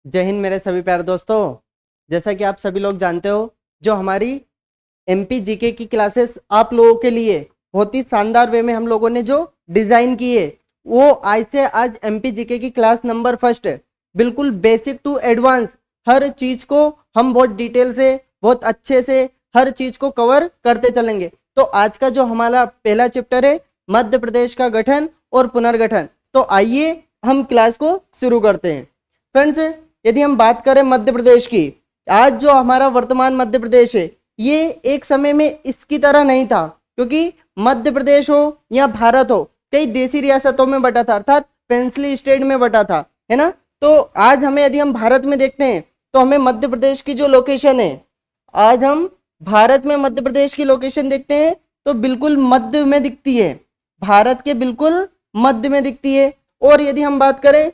जय हिंद मेरे सभी प्यारे दोस्तों। जैसा कि आप सभी लोग जानते हो, जो हमारी एमपी जीके की क्लासेस आप लोगों के लिए बहुत ही शानदार वे में हम लोगों ने जो डिज़ाइन की है, वो आज से आज एमपी जीके की क्लास नंबर फर्स्ट बिल्कुल बेसिक टू एडवांस हर चीज़ को हम बहुत डिटेल से बहुत अच्छे से हर चीज़ को कवर करते चलेंगे। तो आज का जो हमारा पहला चैप्टर है मध्य प्रदेश का गठन और पुनर्गठन, तो आइए हम क्लास को शुरू करते हैं। फ्रेंड्स, यदि हम बात करें मध्य प्रदेश की, आज जो हमारा वर्तमान मध्य प्रदेश है, ये एक समय में इसकी तरह नहीं था, क्योंकि मध्य प्रदेश हो या भारत हो, कई देशी रियासतों में बटा था, अर्थात पेंसिली स्टेट में बटा था, है ना। तो आज हमें यदि हम भारत में देखते हैं तो हमें मध्य प्रदेश की जो लोकेशन है, आज हम भारत में मध्य प्रदेश की लोकेशन देखते हैं तो बिल्कुल मध्य में दिखती है, भारत के बिल्कुल मध्य में दिखती है। और यदि हम बात करें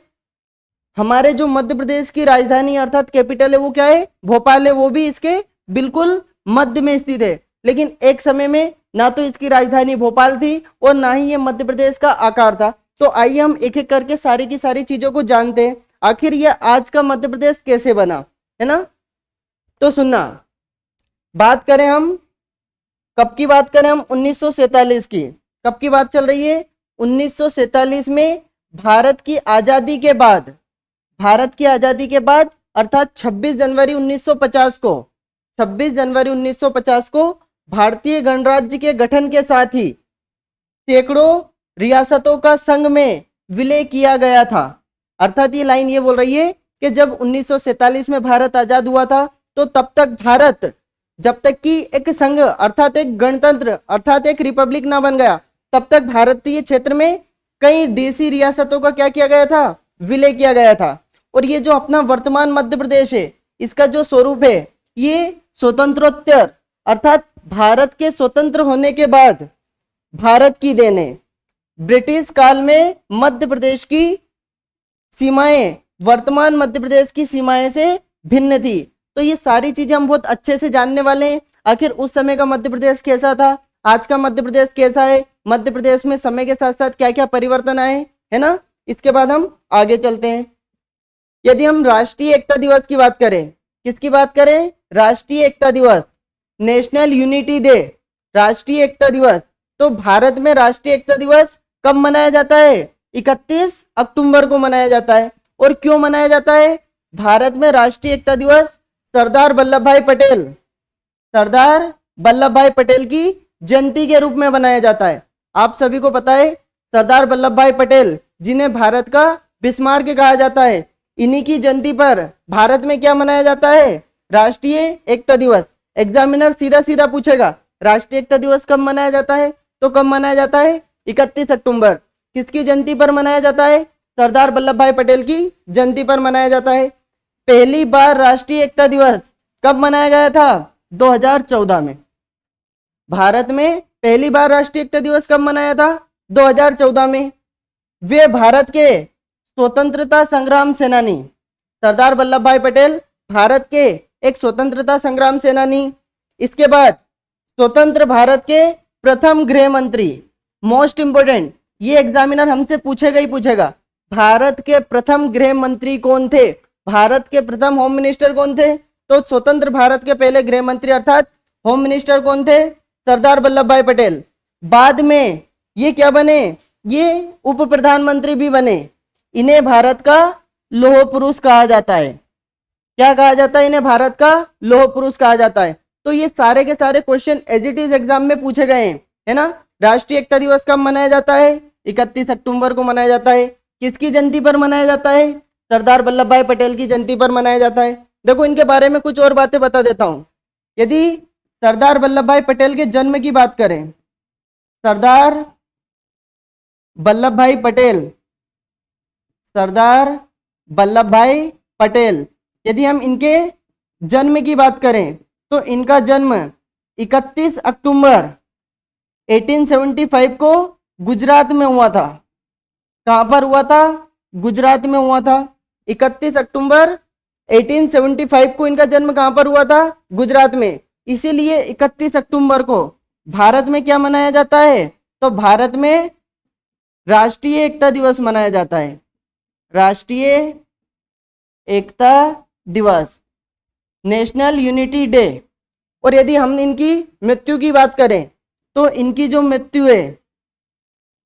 हमारे जो मध्य प्रदेश की राजधानी अर्थात कैपिटल है, वो क्या है, भोपाल है, वो भी इसके बिल्कुल मध्य में स्थित है। लेकिन एक समय में ना तो इसकी राजधानी भोपाल थी और ना ही ये मध्य प्रदेश का आकार था। तो आइए हम एक एक करके सारी की सारी चीजों को जानते हैं, आखिर ये आज का मध्य प्रदेश कैसे बना, है ना। तो सुनना, बात करें हम कब की, बात करें हम 1947 की। कब की बात चल रही है? 1947 में भारत की आजादी के बाद, भारत की आजादी के बाद अर्थात 26 जनवरी 1950 को, 26 जनवरी 1950 को भारतीय गणराज्य के गठन के साथ ही सैकड़ों रियासतों का संघ में विलय किया गया था। अर्थात ये लाइन ये बोल रही है कि जब 1947 में भारत आजाद हुआ था, तो तब तक भारत, जब तक कि एक संघ अर्थात एक गणतंत्र अर्थात एक रिपब्लिक ना बन गया, तब तक भारतीय क्षेत्र में कई देशी रियासतों का क्या किया गया था, विलय किया गया था। और ये जो अपना वर्तमान मध्य प्रदेश है, इसका जो स्वरूप है, ये स्वतंत्रोत्तर अर्थात भारत के स्वतंत्र होने के बाद भारत की देन है। ब्रिटिश काल में मध्य प्रदेश की सीमाएं वर्तमान मध्य प्रदेश की सीमाएं से भिन्न थी। तो ये सारी चीजें हम बहुत अच्छे से जानने वाले हैं। आखिर उस समय का मध्य प्रदेश कैसा था, आज का मध्य प्रदेश कैसा है, मध्य प्रदेश में समय के साथ साथ क्या क्या परिवर्तन आए, है ना। इसके बाद हम आगे चलते हैं। यदि हम राष्ट्रीय एकता दिवस की बात करें, किसकी बात करें, राष्ट्रीय एकता दिवस, नेशनल यूनिटी डे, राष्ट्रीय एकता दिवस, तो भारत में राष्ट्रीय एकता दिवस कब मनाया जाता है? 31 अक्टूबर को मनाया जाता है। और क्यों मनाया जाता है? भारत में राष्ट्रीय एकता दिवस सरदार वल्लभ भाई पटेल, सरदार वल्लभ भाई पटेल की जयंती के रूप में मनाया जाता है। आप सभी को पता है सरदार वल्लभ भाई पटेल, जिन्हें भारत का बिस्मार्क कहा जाता है, इन्हीं की जयंती पर भारत में क्या मनाया जाता है? राष्ट्रीय एकता दिवस। एग्जामिनर सीधा सीधा पूछेगा राष्ट्रीय एकता दिवस कब मनाया जाता है, तो कब मनाया जाता है? 31 अक्टूबर। किसकी जयंती पर मनाया जाता है? सरदार वल्लभ भाई पटेल की जयंती पर मनाया जाता है। पहली बार राष्ट्रीय एकता दिवस कब मनाया गया था? 2014 में। भारत में पहली बार राष्ट्रीय एकता दिवस कब मनाया था? 2014 में। वे भारत के स्वतंत्रता संग्राम सेनानी, सरदार वल्लभ भाई पटेल भारत के एक स्वतंत्रता संग्राम सेनानी। इसके बाद स्वतंत्र भारत के प्रथम गृह मंत्री। मोस्ट इंपोर्टेंट, ये एग्जामिनर हमसे पूछेगा ही पूछेगा, भारत के प्रथम गृह मंत्री कौन थे, भारत के प्रथम होम मिनिस्टर कौन थे? तो स्वतंत्र भारत के पहले गृह मंत्री अर्थात होम मिनिस्टर कौन थे? सरदार वल्लभ भाई पटेल। बाद में ये क्या बने? ये उप प्रधानमंत्री भी बने। इन्हें भारत का लौह पुरुष कहा जाता है। क्या कहा जाता है? इन्हें भारत का लौह पुरुष कहा जाता है। तो ये सारे के सारे question as it is exam में पूछे गए हैं, है ना। राष्ट्रीय एकता दिवस कब मनाया जाता है? 31 अक्टूबर को मनाया जाता है। किसकी जयंती पर मनाया जाता है? सरदार वल्लभ भाई पटेल की जयंती पर मनाया जाता है। देखो, इनके बारे में कुछ और बातें बता देता हूं। यदि सरदार वल्लभ भाई पटेल के जन्म की बात करें, सरदार वल्लभ भाई पटेल, सरदार वल्लभ भाई पटेल, यदि हम इनके जन्म की बात करें तो इनका जन्म 31 अक्टूबर 1875 को गुजरात में हुआ था। कहां पर हुआ था? गुजरात में हुआ था। 31 अक्टूबर 1875 को इनका जन्म कहां पर हुआ था? गुजरात में। इसीलिए 31 अक्टूबर को भारत में क्या मनाया जाता है? तो भारत में राष्ट्रीय एकता दिवस मनाया जाता है। राष्ट्रीय एकता दिवस, नेशनल यूनिटी डे। और यदि हम इनकी मृत्यु की बात करें तो इनकी जो मृत्यु है,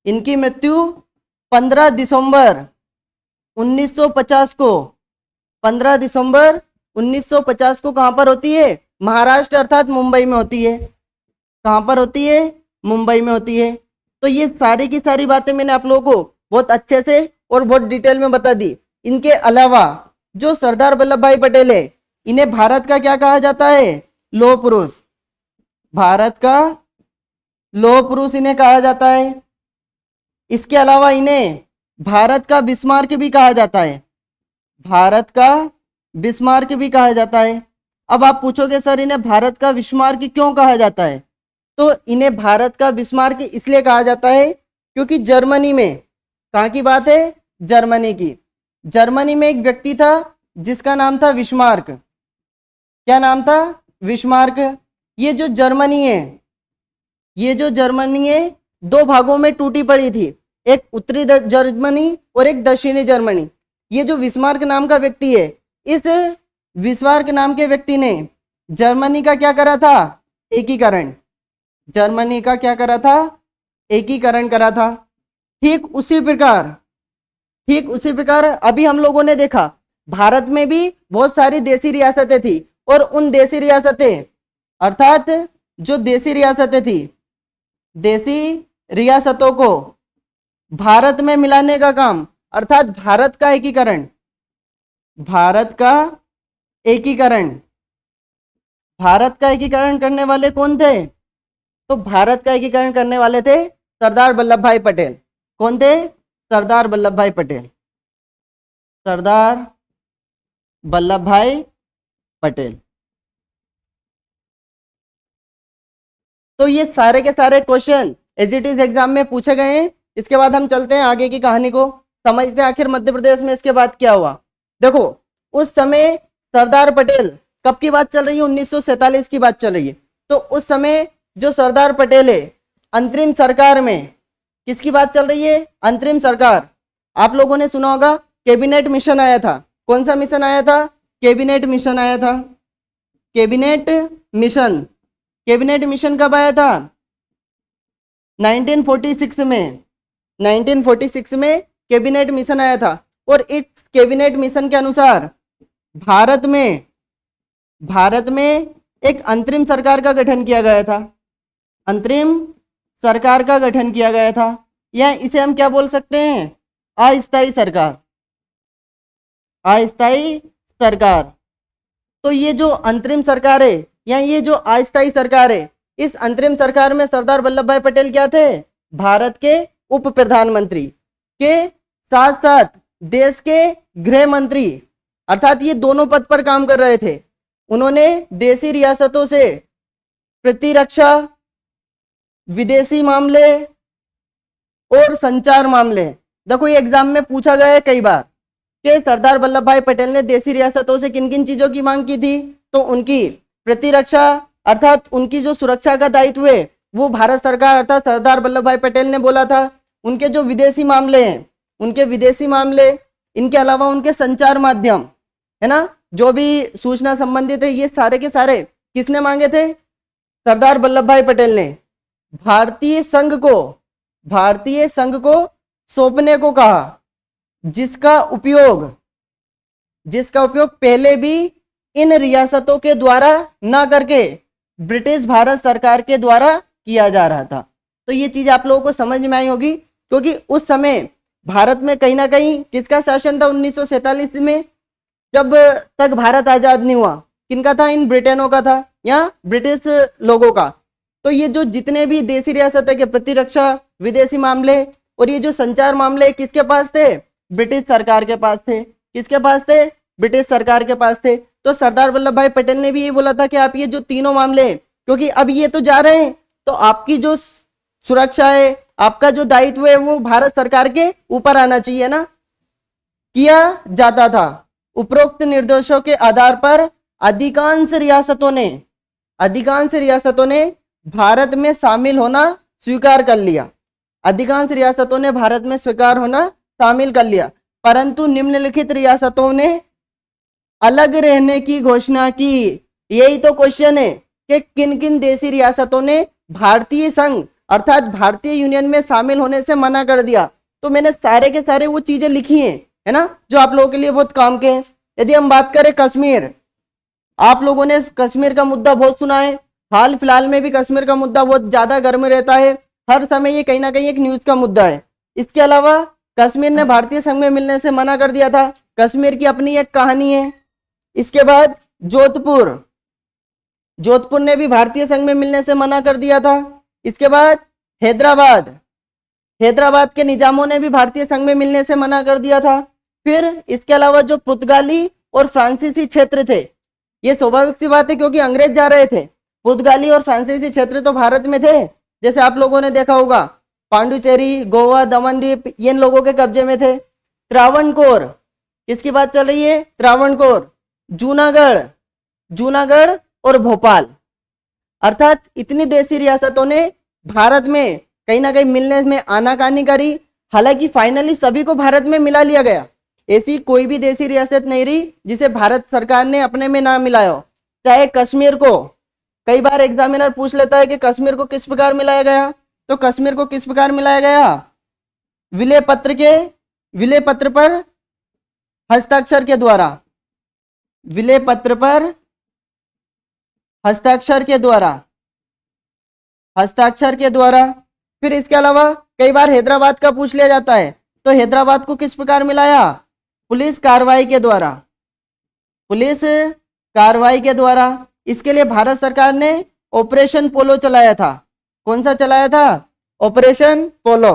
इनकी मृत्यु 15 दिसंबर 1950 को, 15 दिसंबर 1950 को कहां पर होती है? महाराष्ट्र अर्थात मुंबई में होती है। कहां पर होती है? मुंबई में होती है। तो ये सारी की सारी बातें मैंने आप लोगों को बहुत अच्छे से और बहुत डिटेल में बता दी। इनके अलावा जो सरदार वल्लभ भाई पटेल है, इन्हें भारत का क्या कहा जाता है? लौह पुरुष। भारत का लौह पुरुष इन्हें कहा जाता है। इसके अलावा इन्हें भारत का बिस्मार्क भी कहा जाता है। भारत का बिस्मार्क भी कहा जाता है। अब आप पूछोगे सर इन्हें भारत का बिस्मार्क क्यों कहा जाता है? तो इन्हें भारत का बिस्मार्क इसलिए कहा जाता है क्योंकि जर्मनी में, कहाँ की बात है? जर्मनी की। जर्मनी में एक व्यक्ति था जिसका नाम था बिस्मार्क। क्या नाम था? बिस्मार्क। ये जो जर्मनी है, ये जो जर्मनी है दो भागों में टूटी पड़ी थी, एक उत्तरी जर्मनी और एक दक्षिणी जर्मनी। ये जो बिस्मार्क नाम का व्यक्ति है, इस बिस्मार्क नाम के व्यक्ति ने जर्मनी का क्या करा था? एकीकरण। जर्मनी का क्या करा था? एकीकरण करा था। ठीक उसी प्रकार अभी हम लोगों ने देखा भारत में भी बहुत सारी देसी रियासतें थी, और उन देसी रियासतें अर्थात जो देसी रियासतें थी, देसी रियासतों को भारत में मिलाने का काम अर्थात भारत का एकीकरण, भारत का एकीकरण, भारत का एकीकरण करने वाले कौन थे? तो भारत का एकीकरण करने वाले थे सरदार वल्लभ भाई पटेल। कौन थे? सरदार वल्लभ भाई पटेल। सरदार वल्लभ भाई पटेल। तो ये सारे के सारे question as it is exam में पूछे गए हैं। इसके बाद हम चलते हैं आगे की कहानी को, समझते हैं आखिर मध्य प्रदेश में इसके बाद क्या हुआ। देखो उस समय सरदार पटेल, कब की बात चल रही है? 1947 की बात चल रही है। तो उस समय जो सरदार पटेल है, अंतरिम सरकार में किसकी बात चल रही है? अंतरिम सरकार। आप लोगों ने सुना होगा कैबिनेट मिशन आया था। कौन सा मिशन आया था? कैबिनेट मिशन आया था। Cabinet mission. कैबिनेट मिशन कब आया था? 1946 में। 1946 में कैबिनेट मिशन आया था। और इस कैबिनेट मिशन के अनुसार भारत में एक अंतरिम सरकार का गठन किया गया था। अंतरिम सरकार का गठन किया गया था, या इसे हम क्या बोल सकते हैं? अस्थायी सरकार। अस्थायी सरकार। तो ये जो अंतरिम सरकार है या ये जो अस्थायी सरकार है, इस अंतरिम सरकार में सरदार वल्लभ भाई पटेल क्या थे? भारत के उप प्रधानमंत्री के साथ साथ देश के गृह मंत्री, अर्थात ये दोनों पद पर काम कर रहे थे। उन्होंने देशी रियासतों से प्रतिरक्षा, विदेशी मामले और संचार मामले, देखो ये एग्जाम में पूछा गया है कई बार कि सरदार वल्लभ भाई पटेल ने देशी रियासतों से किन किन चीजों की मांग की थी? तो उनकी प्रतिरक्षा अर्थात उनकी जो सुरक्षा का दायित्व है वो भारत सरकार अर्थात सरदार वल्लभ भाई पटेल ने बोला था। उनके जो विदेशी मामले हैं, उनके विदेशी मामले, इनके अलावा उनके संचार माध्यम है ना, जो भी सूचना संबंधित है, ये सारे के सारे किसने मांगे थे? सरदार वल्लभ भाई पटेल ने भारतीय संघ को सौंपने को कहा, जिसका उपयोग पहले भी इन रियासतों के द्वारा ना करके ब्रिटिश भारत सरकार के द्वारा किया जा रहा था। तो ये चीज आप लोगों को समझ में आई होगी, क्योंकि उस समय भारत में कहीं ना कहीं किसका शासन था? 1947 में जब तक भारत आजाद नहीं हुआ, किनका था? इन ब्रिटेनों का था या ब्रिटिश लोगों का। तो ये जो जितने भी देशी रियासत के प्रतिरक्षा, विदेशी मामले और ये जो संचार मामले किसके पास थे? ब्रिटिश सरकार के पास थे। किसके पास थे? ब्रिटिश सरकार के पास थे। तो सरदार वल्लभ भाई पटेल ने भी ये बोला था कि आप ये जो तीनों मामले, क्योंकि अब ये तो जा रहे हैं, तो आपकी जो सुरक्षा है, आपका जो दायित्व है, वो भारत सरकार के ऊपर आना चाहिए ना, किया जाता था। उपरोक्त निर्देशों के आधार पर अधिकांश रियासतों ने भारत में शामिल होना स्वीकार कर लिया। अधिकांश रियासतों ने भारत में स्वीकार होना शामिल कर लिया, परंतु निम्नलिखित रियासतों ने अलग रहने की घोषणा की। यही तो क्वेश्चन है कि किन किन देशी रियासतों ने भारतीय संघ अर्थात भारतीय यूनियन में शामिल होने से मना कर दिया। तो मैंने सारे के सारे वो चीजें लिखी हैं, है ना, जो आप लोगों के लिए बहुत काम के हैं। यदि हम बात करें कश्मीर, आप लोगों ने कश्मीर का मुद्दा बहुत सुना है। हाल फिलहाल में भी कश्मीर का मुद्दा बहुत ज्यादा गर्म रहता है। हर समय ये कहीं ना कहीं एक न्यूज का मुद्दा है। इसके अलावा कश्मीर ने भारतीय संघ में मिलने से मना कर दिया था। कश्मीर की अपनी एक कहानी है। इसके बाद जोधपुर, जोधपुर ने भी भारतीय संघ में मिलने से मना कर दिया था। इसके बाद हैदराबाद, हैदराबाद के निजामों ने भी भारतीय संघ में मिलने से मना कर दिया था। फिर इसके अलावा जो पुर्तगाली और फ्रांसीसी क्षेत्र थे, ये स्वाभाविक सी बात है क्योंकि अंग्रेज जा रहे थे। पुर्तगाली और फ्रांसीसी क्षेत्र तो भारत में थे, जैसे आप लोगों ने देखा होगा पांडुचेरी, गोवा, दमनदीप ये इन लोगों के कब्जे में थे। त्रावणकोर, किसकी बात चल रही है? त्रावणकोर, जूनागढ़, जूनागढ़ और भोपाल, अर्थात इतनी देशी रियासतों ने भारत में कहीं ना कहीं मिलने में आनाकानी करी। हालांकि फाइनली सभी को भारत में मिला लिया गया। ऐसी कोई भी देशी रियासत नहीं रही जिसे भारत सरकार ने अपने में ना मिलाया हो। चाहे कश्मीर को, कई बार एग्जामिनर पूछ लेता है कि कश्मीर को किस प्रकार मिलाया गया, तो कश्मीर को किस प्रकार मिलाया गया? विलय पत्र के, विलय पत्र पर हस्ताक्षर के द्वारा, विलय पत्र पर हस्ताक्षर के द्वारा, हस्ताक्षर के द्वारा। फिर इसके अलावा कई बार हैदराबाद का पूछ लिया जाता है, तो हैदराबाद को किस प्रकार मिलाया? पुलिस कार्रवाई के द्वारा, पुलिस कार्रवाई के द्वारा। इसके लिए भारत सरकार ने ऑपरेशन पोलो चलाया था। कौन सा चलाया था? ऑपरेशन पोलो।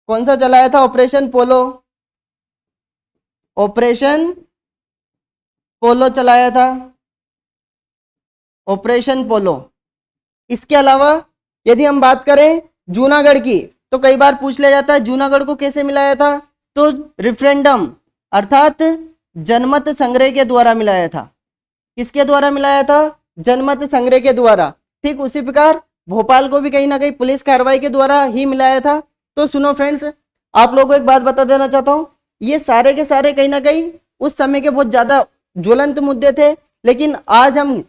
कौन सा चलाया था? ऑपरेशन पोलो, ऑपरेशन पोलो चलाया था, ऑपरेशन पोलो। इसके अलावा यदि हम बात करें जूनागढ़ की, तो कई बार पूछ लिया जाता है जूनागढ़ को कैसे मिलाया था, तो रेफरेंडम अर्थात जनमत संग्रह के द्वारा मिलाया था। किसके द्वारा मिलाया था? जनमत संग्रह के द्वारा। ठीक उसी प्रकार भोपाल को भी कहीं ना कहीं पुलिस कार्रवाई के द्वारा ही मिलाया था। तो सुनो फ्रेंड्स, आप लोगों को एक बात बता देना चाहता हूँ, ये सारे के सारे कहीं ना कहीं उस समय के बहुत ज्यादा ज्वलंत मुद्दे थे। लेकिन आज हम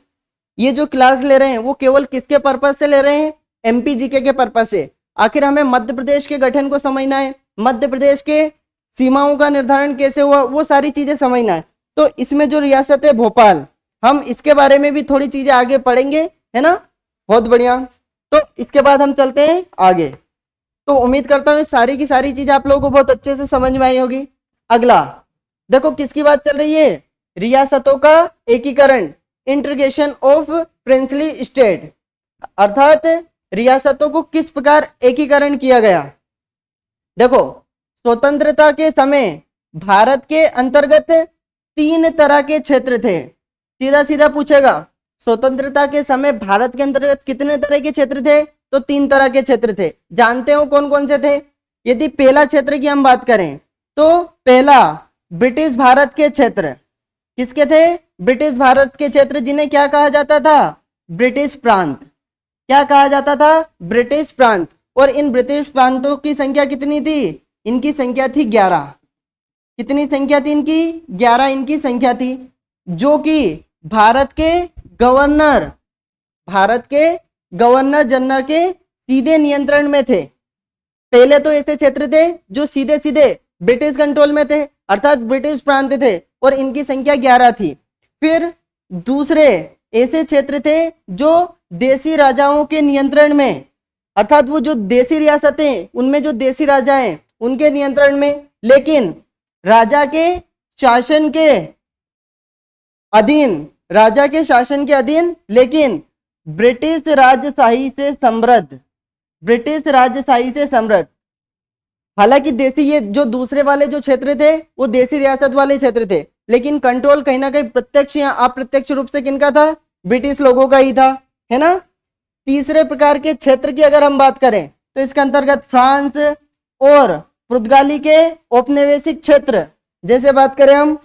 ये जो क्लास ले रहे हैं वो केवल किसके पर्पज से ले रहे हैं? एमपी जीके के पर्पज से। आखिर हमें मध्य प्रदेश के गठन को समझना है, मध्य प्रदेश के सीमाओं का निर्धारण कैसे हुआ, वो सारी चीजें समझना है। तो इसमें जो रियासत है भोपाल, हम इसके बारे में भी थोड़ी चीजें आगे पढ़ेंगे, है ना। बहुत बढ़िया। तो इसके बाद हम चलते हैं आगे। तो उम्मीद करता हूँ सारी की सारी चीजें आप लोगों को बहुत अच्छे से समझ में आई होगी। अगला देखो किसकी बात चल रही है? रियासतों का एकीकरण, इंटीग्रेशन ऑफ प्रिंसली स्टेट, अर्थात रियासतों को किस प्रकार एकीकरण किया गया। देखो स्वतंत्रता के समय भारत के अंतर्गत 3 तरह के क्षेत्र थे। सीधा सीधा पूछेगा, स्वतंत्रता के समय भारत के अंतर्गत कितने तरह के क्षेत्र थे? तो 3 तरह के क्षेत्र थे। जानते हो कौन कौन से थे? यदि पहला क्षेत्र की हम बात करें तो पहला ब्रिटिश भारत के क्षेत्र। किसके थे? ब्रिटिश भारत के क्षेत्र, जिन्हें क्या कहा जाता था? ब्रिटिश प्रांत। क्या कहा जाता था? ब्रिटिश प्रांत। और इन ब्रिटिश प्रांतों की संख्या कितनी थी? इनकी संख्या थी 11। कितनी संख्या थी इनकी? 11 इनकी संख्या थी, जो कि भारत के गवर्नर, भारत के गवर्नर जनरल के सीधे नियंत्रण में थे। पहले तो ऐसे क्षेत्र थे जो सीधे सीधे ब्रिटिश कंट्रोल में थे, अर्थात ब्रिटिश प्रांत थे, और इनकी संख्या 11 थी। फिर दूसरे ऐसे क्षेत्र थे जो देसी राजाओं के नियंत्रण में, अर्थात वो जो देसी रियासतें, उनमें जो देसी राजा हैं उनके नियंत्रण में, लेकिन राजा के शासन के अधीन, राजा के शासन के अधीन, लेकिन ब्रिटिश राजशाही से समृद्ध, ब्रिटिश राजशाही से समृद्ध। हालांकि देसी, ये जो दूसरे वाले जो क्षेत्र थे वो देसी रियासत वाले क्षेत्र थे, लेकिन कंट्रोल कहीं ना कहीं प्रत्यक्ष या अप्रत्यक्ष रूप से किनका था? ब्रिटिश लोगों का ही था, है ना। तीसरे प्रकार के क्षेत्र की अगर हम बात करें तो इसके अंतर्गत फ्रांस और पुर्तगाली के औपनिवेशिक क्षेत्र, जैसे बात करें हम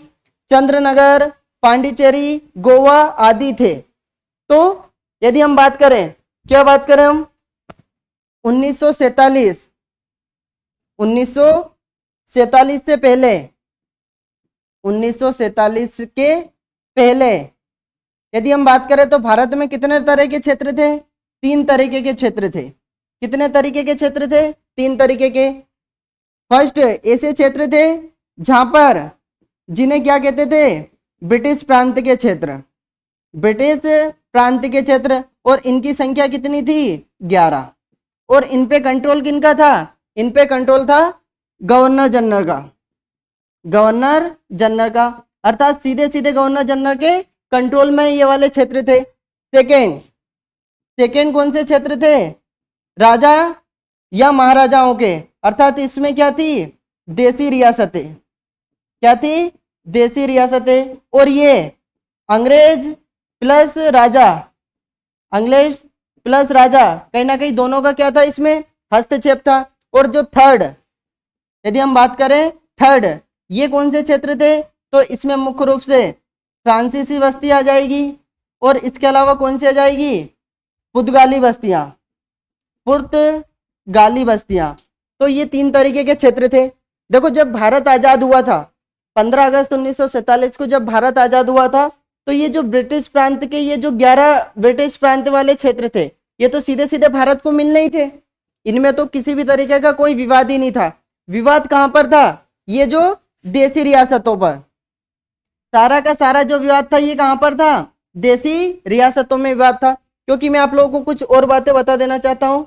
चंद्रनगर, पांडिचेरी, गोवा आदि थे। तो यदि हम बात करें, क्या बात करें हम, 1947 से पहले 1947 के पहले यदि हम बात करें तो भारत में कितने तरह के क्षेत्र थे? 3 तरीके के क्षेत्र थे। कितने तरीके के क्षेत्र थे? 3 तरीके के। फर्स्ट ऐसे क्षेत्र थे जहां पर जिन्हें क्या कहते थे? ब्रिटिश प्रांत के क्षेत्र, ब्रिटिश प्रांत के क्षेत्र, और इनकी संख्या कितनी थी? 11। और इन पे कंट्रोल किनका था? इन पे कंट्रोल था गवर्नर जनरल का, गवर्नर जनरल का, अर्थात सीधे सीधे गवर्नर जनरल के कंट्रोल में ये वाले क्षेत्र थे। सेकेंड कौन से क्षेत्र थे? राजा या महाराजाओं के, अर्थात इसमें क्या थी? देसी रियासतें। क्या थी? देसी रियासतें। और ये अंग्रेज प्लस राजा, अंग्रेज प्लस राजा, कहीं ना कहीं दोनों का क्या था? इसमें हस्तक्षेप था। और जो थर्ड, यदि हम बात करें थर्ड, ये कौन से क्षेत्र थे? तो इसमें मुख्य रूप से फ्रांसीसी बस्ती आ जाएगी, और इसके अलावा कौन सी आ जाएगी? पुर्तगाली बस्तियां, पुर्तगाली बस्तियां। तो ये 3 तरीके के क्षेत्र थे। देखो जब भारत आजाद हुआ था, 15 अगस्त 1947 को जब भारत आजाद हुआ था, तो ये जो ब्रिटिश प्रांत के ये जो 11 ब्रिटिश प्रांत वाले क्षेत्र थे, ये तो सीधे सीधे भारत को मिलने ही थे। इनमें तो किसी भी तरीके का कोई विवाद ही नहीं था। विवाद कहां पर था? ये जो देसी रियासतों पर, सारा का सारा जो विवाद था ये कहां पर था? देसी रियासतों में विवाद था। क्योंकि मैं आप लोगों को कुछ और बातें बता देना चाहता हूं।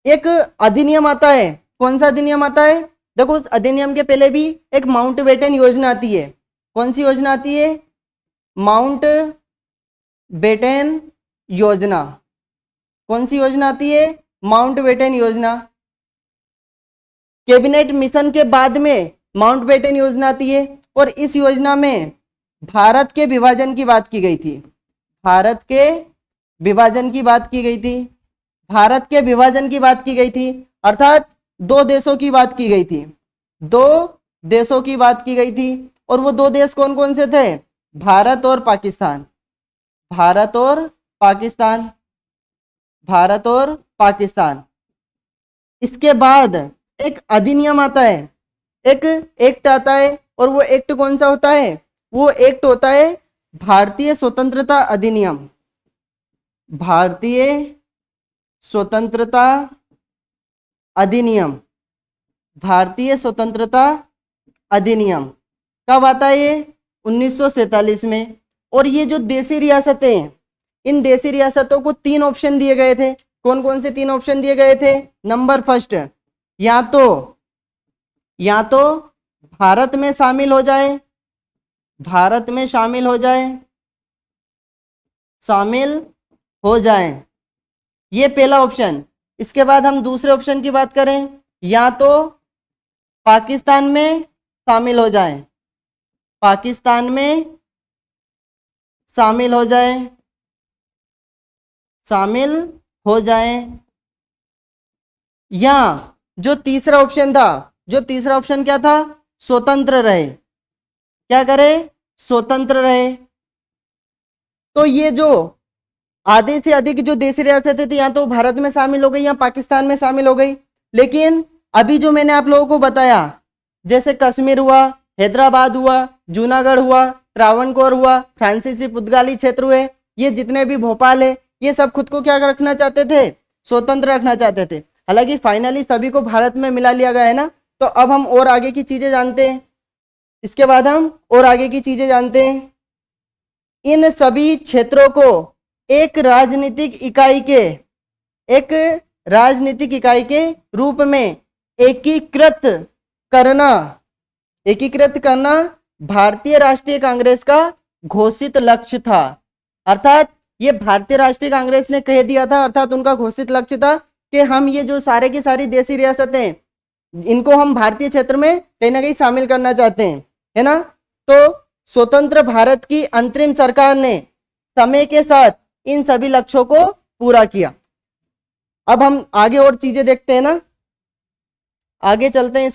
एक अधिनियम आता है। कौन सा अधिनियम आता है? देखो उस अधिनियम के पहले भी एक माउंटबेटन योजना आती है। कौन सी योजना आती है? माउंटबेटन योजना। कौन सी योजना आती है? माउंटबेटन योजना। कैबिनेट मिशन के बाद में माउंटबेटन योजना आती है, और इस योजना में भारत के विभाजन की बात की गई थी। भारत के विभाजन की बात की गई थी। भारत के विभाजन की बात की गई थी, अर्थात 2 देशों की बात की गई थी। 2 देशों की बात की गई थी। और वो 2 देश कौन कौन से थे? भारत और पाकिस्तान। भारत और पाकिस्तान। भारत और पाकिस्तान। इसके बाद एक अधिनियम आता है, एक एक्ट आता है, और वो एक्ट कौन सा होता है? वो एक्ट होता है भारतीय स्वतंत्रता अधिनियम। भारतीय स्वतंत्रता अधिनियम। भारतीय स्वतंत्रता अधिनियम कब आता है? ये 1947 में। और ये जो देसी रियासतें हैं, इन देसी रियासतों को 3 ऑप्शन दिए गए थे। कौन कौन से 3 ऑप्शन दिए गए थे? नंबर फर्स्ट, या तो भारत में शामिल हो जाए, भारत में शामिल हो जाए, शामिल हो जाए, ये पहला ऑप्शन। इसके बाद हम दूसरे ऑप्शन की बात करें, या तो पाकिस्तान में शामिल हो जाए, पाकिस्तान में शामिल हो जाए, शामिल हो जाए, या जो तीसरा ऑप्शन था, जो तीसरा ऑप्शन क्या था? स्वतंत्र रहे। क्या करे? स्वतंत्र रहे। तो ये जो आधे से अधिक जो देसी रियासतें थी, या तो भारत में शामिल हो गई या पाकिस्तान में शामिल हो गई। लेकिन अभी जो मैंने आप लोगों को बताया, जैसे कश्मीर हुआ, हैदराबाद हुआ, जूनागढ़ हुआ, त्रावणकोर हुआ, फ्रांसीसी पुर्तगाली क्षेत्र हुए, ये जितने भी भोपाल है, ये सब खुद को क्या रखना चाहते थे? स्वतंत्र रखना चाहते थे। हालांकि फाइनली सभी को भारत में मिला लिया गया है ना। तो अब हम और आगे की चीजें जानते हैं। इसके बाद हम और आगे की चीजें जानते हैं। इन सभी क्षेत्रों को एक राजनीतिक इकाई के रूप में एकीकृत करना भारतीय राष्ट्रीय कांग्रेस का घोषित लक्ष्य था। अर्थात ये भारतीय राष्ट्रीय कांग्रेस ने कह दिया था, अर्थात उनका घोषित लक्ष्य था कि हम ये जो सारे की सारी देसी रियासतें, इनको हम भारतीय क्षेत्र में कहीं ना कहीं शामिल करना चाहते हैं, है ना। तो स्वतंत्र भारत की अंतरिम सरकार ने समय के साथ इन सभी लक्ष्यों को पूरा किया। अब हम आगे और चीजें देखते हैं ना, आगे चलते हैं।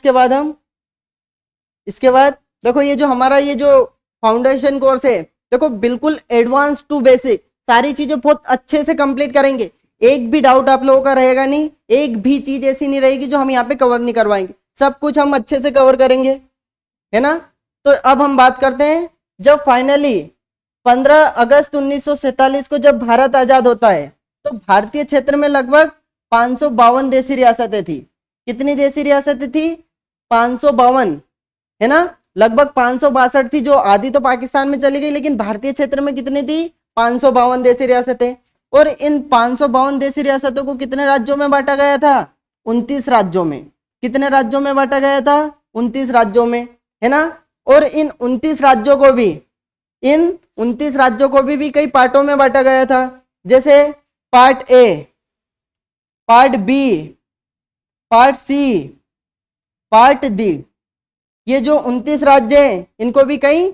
इसके बाद देखो ये जो हमारा ये जो फाउंडेशन कोर्स है, देखो बिल्कुल एडवांस टू बेसिक, सारी चीजें बहुत अच्छे से कंप्लीट करेंगे। एक भी डाउट आप लोगों का रहेगा नहीं, एक भी चीज ऐसी नहीं रहेगी जो हम यहाँ पे कवर नहीं करवाएंगे। सब कुछ हम अच्छे से कवर करेंगे, है ना। तो अब हम बात करते हैं, जब फाइनली 15 अगस्त 1947 को जब भारत आजाद होता है तो भारतीय क्षेत्र में लगभग 552 देशी रियासतें थी। कितनी देशी रियासतें थी? 552, है ना। लगभग 562 थी, जो आधी तो पाकिस्तान में चली गई, लेकिन भारतीय क्षेत्र में कितनी थी? 552 देशी रियासतें। और इन 552 देशी रियासतों को कितने राज्यों में बांटा गया था? 29 राज्यों में। कितने राज्यों में बांटा गया था? 29 राज्यों में, है ना। और इन 29 राज्यों को भी कई पार्टों में बांटा गया था, जैसे part A, part B, part C, part D. ये जो 29 राज्य हैं इनको भी कई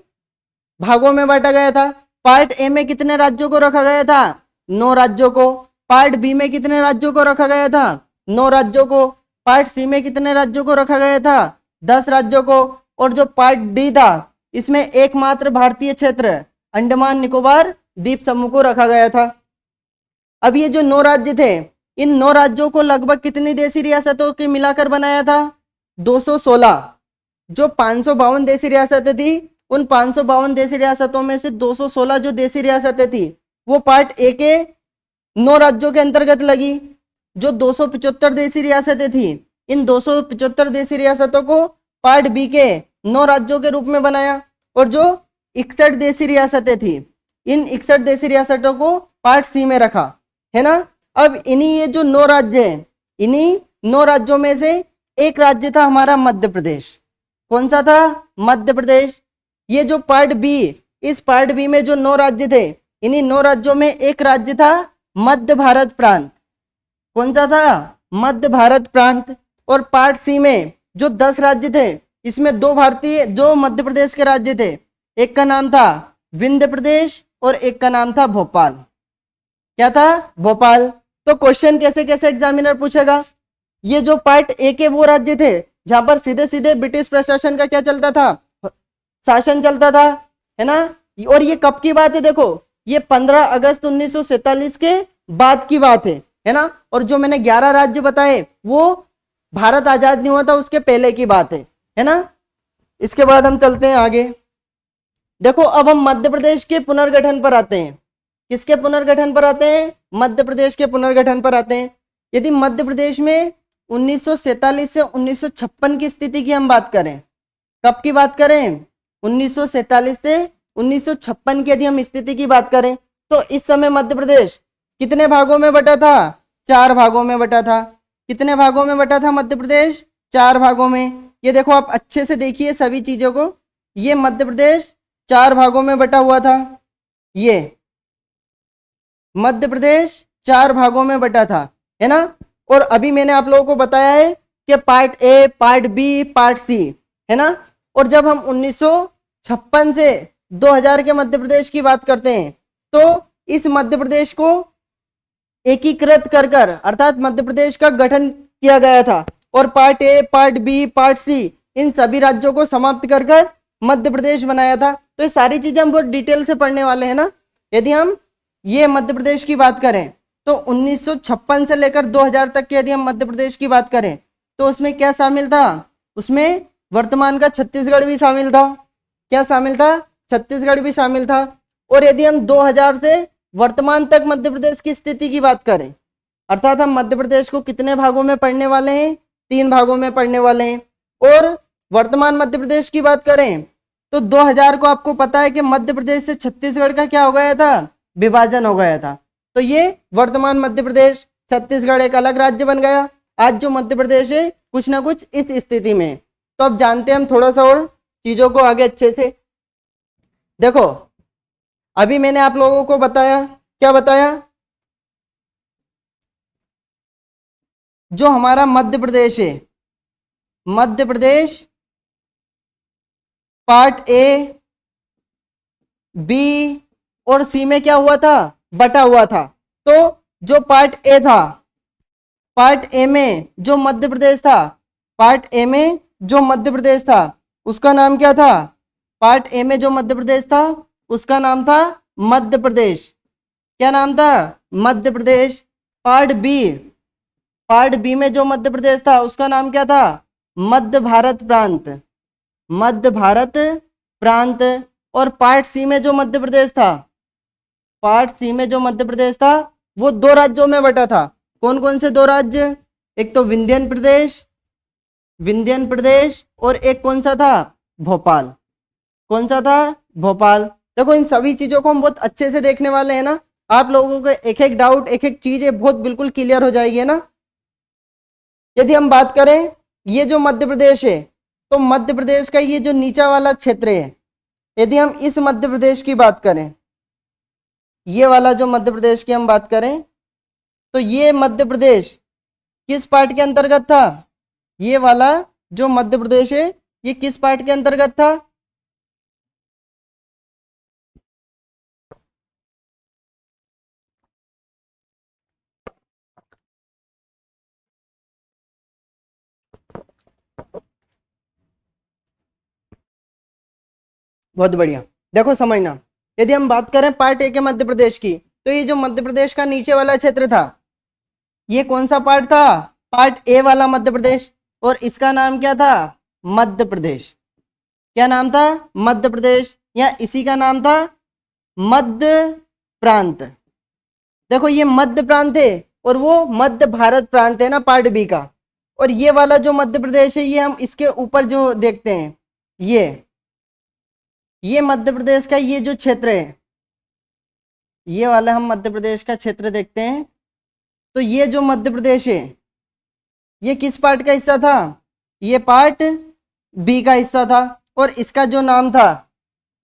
भागों में बांटा गया था। पार्ट ए में कितने राज्यों को रखा गया था? 9 राज्यों को। पार्ट बी में कितने राज्यों को रखा गया था? 9 राज्यों को। पार्ट सी में कितने राज्यों को रखा गया था? 10 राज्यों को। और जो पार्ट डी था, इसमें एकमात्र भारतीय क्षेत्र अंडमान निकोबार द्वीप समूह को रखा गया था। अब ये जो 9 राज्य थे, इन 9 राज्यों को लगभग कितनी देशी रियासतों के मिलाकर बनाया था? 216। जो 552 देशी रियासतें थी, उन 552 देशी रियासतों में से 216 जो देशी रियासतें थी वो पार्ट ए के 9 राज्यों के अंतर्गत लगी। जो 275 देशी रियासतें थी, इन 275 देशी रियासतों को पार्ट बी के 9 राज्यों के रूप में बनाया। और जो 61 देशी रियासतें थी, इन 61 देशी रियासतों को पार्ट सी में रखा, है ना। अब इन्हीं ये जो 9 राज्य हैं, इन्हीं 9 राज्यों में से एक राज्य था हमारा मध्य प्रदेश। कौन सा था? मध्य प्रदेश। ये जो पार्ट बी, इस पार्ट बी में जो 9 राज्य थे, इन्हीं 9 राज्यों में एक राज्य था मध्य भारत प्रांत। कौन सा था? मध्य भारत प्रांत। और पार्ट सी में जो 10 राज्य थे, इसमें दो मध्य प्रदेश के राज्य थे। एक का नाम था विंध्य प्रदेश और एक का नाम था भोपाल। क्या था? भोपाल। तो क्वेश्चन कैसे कैसे एग्जामिनर पूछेगा? ये जो पार्ट ए के वो राज्य थे जहां पर सीधे सीधे ब्रिटिश प्रशासन का क्या चलता था? शासन चलता था, है ना। और ये कब की बात है? देखो, ये 15 अगस्त 1947 के बाद की बात है ना। और जो मैंने 11 राज्य बताए वो भारत आजाद नहीं हुआ था उसके पहले की बात है ना। इसके बाद हम चलते हैं आगे। देखो, अब हम मध्य प्रदेश के पुनर्गठन पर आते हैं। किसके पुनर्गठन पर आते हैं? मध्य प्रदेश के पुनर्गठन पर आते हैं। यदि मध्य प्रदेश में 1947 से 1956 की स्थिति की हम बात करें, कब की बात करें? 1947 से 1956 की यदि हम स्थिति की बात करें, तो इस समय मध्य प्रदेश कितने भागों में बटा था? 4 भागों में बटा था। कितने भागों में बटा था मध्य प्रदेश? 4 भागों में। ये देखो, आप अच्छे से देखिए सभी चीजों को। ये मध्य प्रदेश 4 भागों में बटा हुआ था। ये मध्य प्रदेश 4 भागों में बटा था, है ना। और अभी मैंने आप लोगों को बताया है कि part A, part B, part C, है ना। और जब हम 1956 से 2000 के मध्य प्रदेश की बात करते हैं, तो इस मध्य प्रदेश को एकीकृत कर कर, अर्थात मध्य प्रदेश का गठन किया गया था। और part A, part B, part C, इन सभी राज्यों को समाप्त कर कर मध्य प्रदेश बनाया था। तो ये सारी चीजें हम बहुत डिटेल से पढ़ने वाले हैं ना। यदि हम ये मध्य प्रदेश की बात करें तो 1956 से लेकर 2000 तक की यदि हम मध्य प्रदेश की बात करें तो उसमें क्या शामिल था? उसमें वर्तमान का छत्तीसगढ़ भी शामिल था। क्या शामिल था? छत्तीसगढ़ भी शामिल था। और यदि हम 2000 से वर्तमान तक मध्य प्रदेश की स्थिति की बात करें, अर्थात हम मध्य प्रदेश को कितने भागों में पढ़ने वाले हैं? 3 भागों में पढ़ने वाले हैं। और वर्तमान मध्य प्रदेश की बात करें तो 2000 को आपको पता है कि मध्य प्रदेश से छत्तीसगढ़ का क्या हो गया था? विभाजन हो गया था। तो ये वर्तमान मध्य प्रदेश, छत्तीसगढ़ एक अलग राज्य बन गया। आज जो मध्य प्रदेश है कुछ ना कुछ इस स्थिति में। तो अब जानते हैं हम थोड़ा सा और चीजों को आगे अच्छे से। देखो, अभी मैंने आप लोगों को बताया, क्या बताया? जो हमारा मध्य प्रदेश है, Madhya Pradesh part A, B और सी में क्या हुआ था? बटा हुआ था। तो जो पार्ट ए था, पार्ट ए में जो मध्य प्रदेश था, पार्ट ए में जो मध्य प्रदेश था उसका नाम क्या था? पार्ट ए में जो मध्य प्रदेश था उसका नाम था मध्य प्रदेश। क्या नाम था? मध्य प्रदेश। पार्ट बी में जो मध्य प्रदेश था उसका नाम क्या था? मध्य भारत प्रांत। मध्य भारत प्रांत। और पार्ट सी में जो मध्य प्रदेश था, पार्ट सी में जो मध्य प्रदेश था वो दो राज्यों में बटा था। कौन कौन से दो राज्य? एक तो विंध्यन प्रदेश, विंध्यन प्रदेश, और एक कौन सा था? भोपाल। कौन सा था? भोपाल। देखो इन सभी चीजों को हम बहुत अच्छे से देखने वाले हैं ना। आप लोगों को एक एक डाउट, एक एक चीज है बहुत बिल्कुल क्लियर हो जाएगी, है ना। यदि हम बात करें ये जो मध्य प्रदेश है, तो मध्य प्रदेश का ये जो नीचा वाला क्षेत्र है, यदि हम इस मध्य प्रदेश की बात करें, ये वाला जो मध्य प्रदेश की हम बात करें, तो ये मध्य प्रदेश किस पार्ट के अंतर्गत था? ये वाला जो मध्य प्रदेश है ये किस पार्ट के अंतर्गत था? बहुत बढ़िया। देखो समझना, यदि हम बात करें पार्ट ए के मध्य प्रदेश की, तो ये जो मध्य प्रदेश का नीचे वाला क्षेत्र था, ये कौन सा पार्ट था? पार्ट ए वाला मध्य प्रदेश। और इसका नाम क्या था? मध्य प्रदेश। क्या नाम था? मध्य प्रदेश, या इसी का नाम था मध्य प्रांत। देखो ये मध्य प्रांत है और वो मध्य भारत प्रांत है ना, पार्ट बी का। और ये वाला जो मध्य प्रदेश है, ये हम इसके ऊपर जो देखते हैं, ये मध्य प्रदेश का ये जो क्षेत्र है, ये वाला हम मध्य प्रदेश का क्षेत्र देखते हैं। तो ये जो मध्य प्रदेश है ये किस पार्ट का हिस्सा था? ये पार्ट बी का हिस्सा था। और इसका जो नाम था,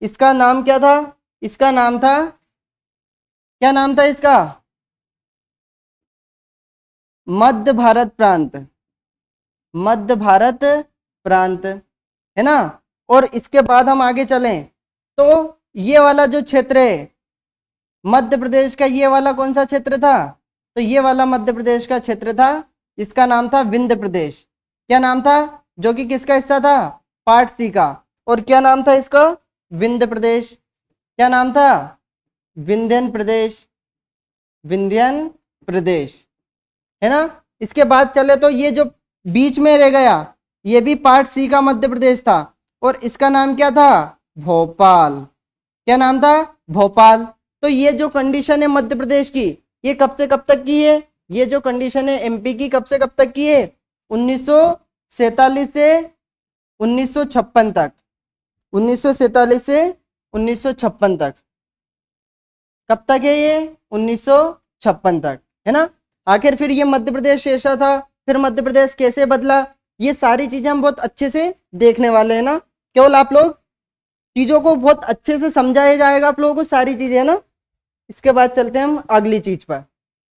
इसका नाम क्या था? इसका नाम था, क्या नाम था इसका? मध्य भारत प्रांत। मध्य भारत प्रांत, है ना। और इसके बाद हम आगे चलें तो ये वाला जो क्षेत्र है मध्य प्रदेश का, ये वाला कौन सा क्षेत्र था? तो ये वाला मध्य प्रदेश का क्षेत्र था, इसका नाम था विंध्य प्रदेश। क्या नाम था? जो कि किसका हिस्सा था? पार्ट सी का। और क्या नाम था इसका? विंध्य प्रदेश। क्या नाम था? विंध्यन प्रदेश। विंध्यन प्रदेश, है ना। इसके बाद चले तो ये जो बीच में रह गया, ये भी पार्ट सी का मध्य प्रदेश था, और इसका नाम क्या था? भोपाल। क्या नाम था? भोपाल। तो ये जो कंडीशन है मध्य प्रदेश की, ये कब से कब तक की है? ये जो कंडीशन है एमपी की, कब से कब तक की है? 1947 से 1956 तक। 1947 से 1956 तक। कब तक है ये? 1956 तक, है ना। आखिर फिर ये मध्य प्रदेश ऐसा था, फिर मध्य प्रदेश कैसे बदला, ये सारी चीजें हम बहुत अच्छे से देखने वाले हैं ना। केवल आप लोग चीजों को बहुत अच्छे से समझाया जाएगा आप लोगों को सारी चीजें, है ना। इसके बाद चलते हैं हम अगली चीज पर,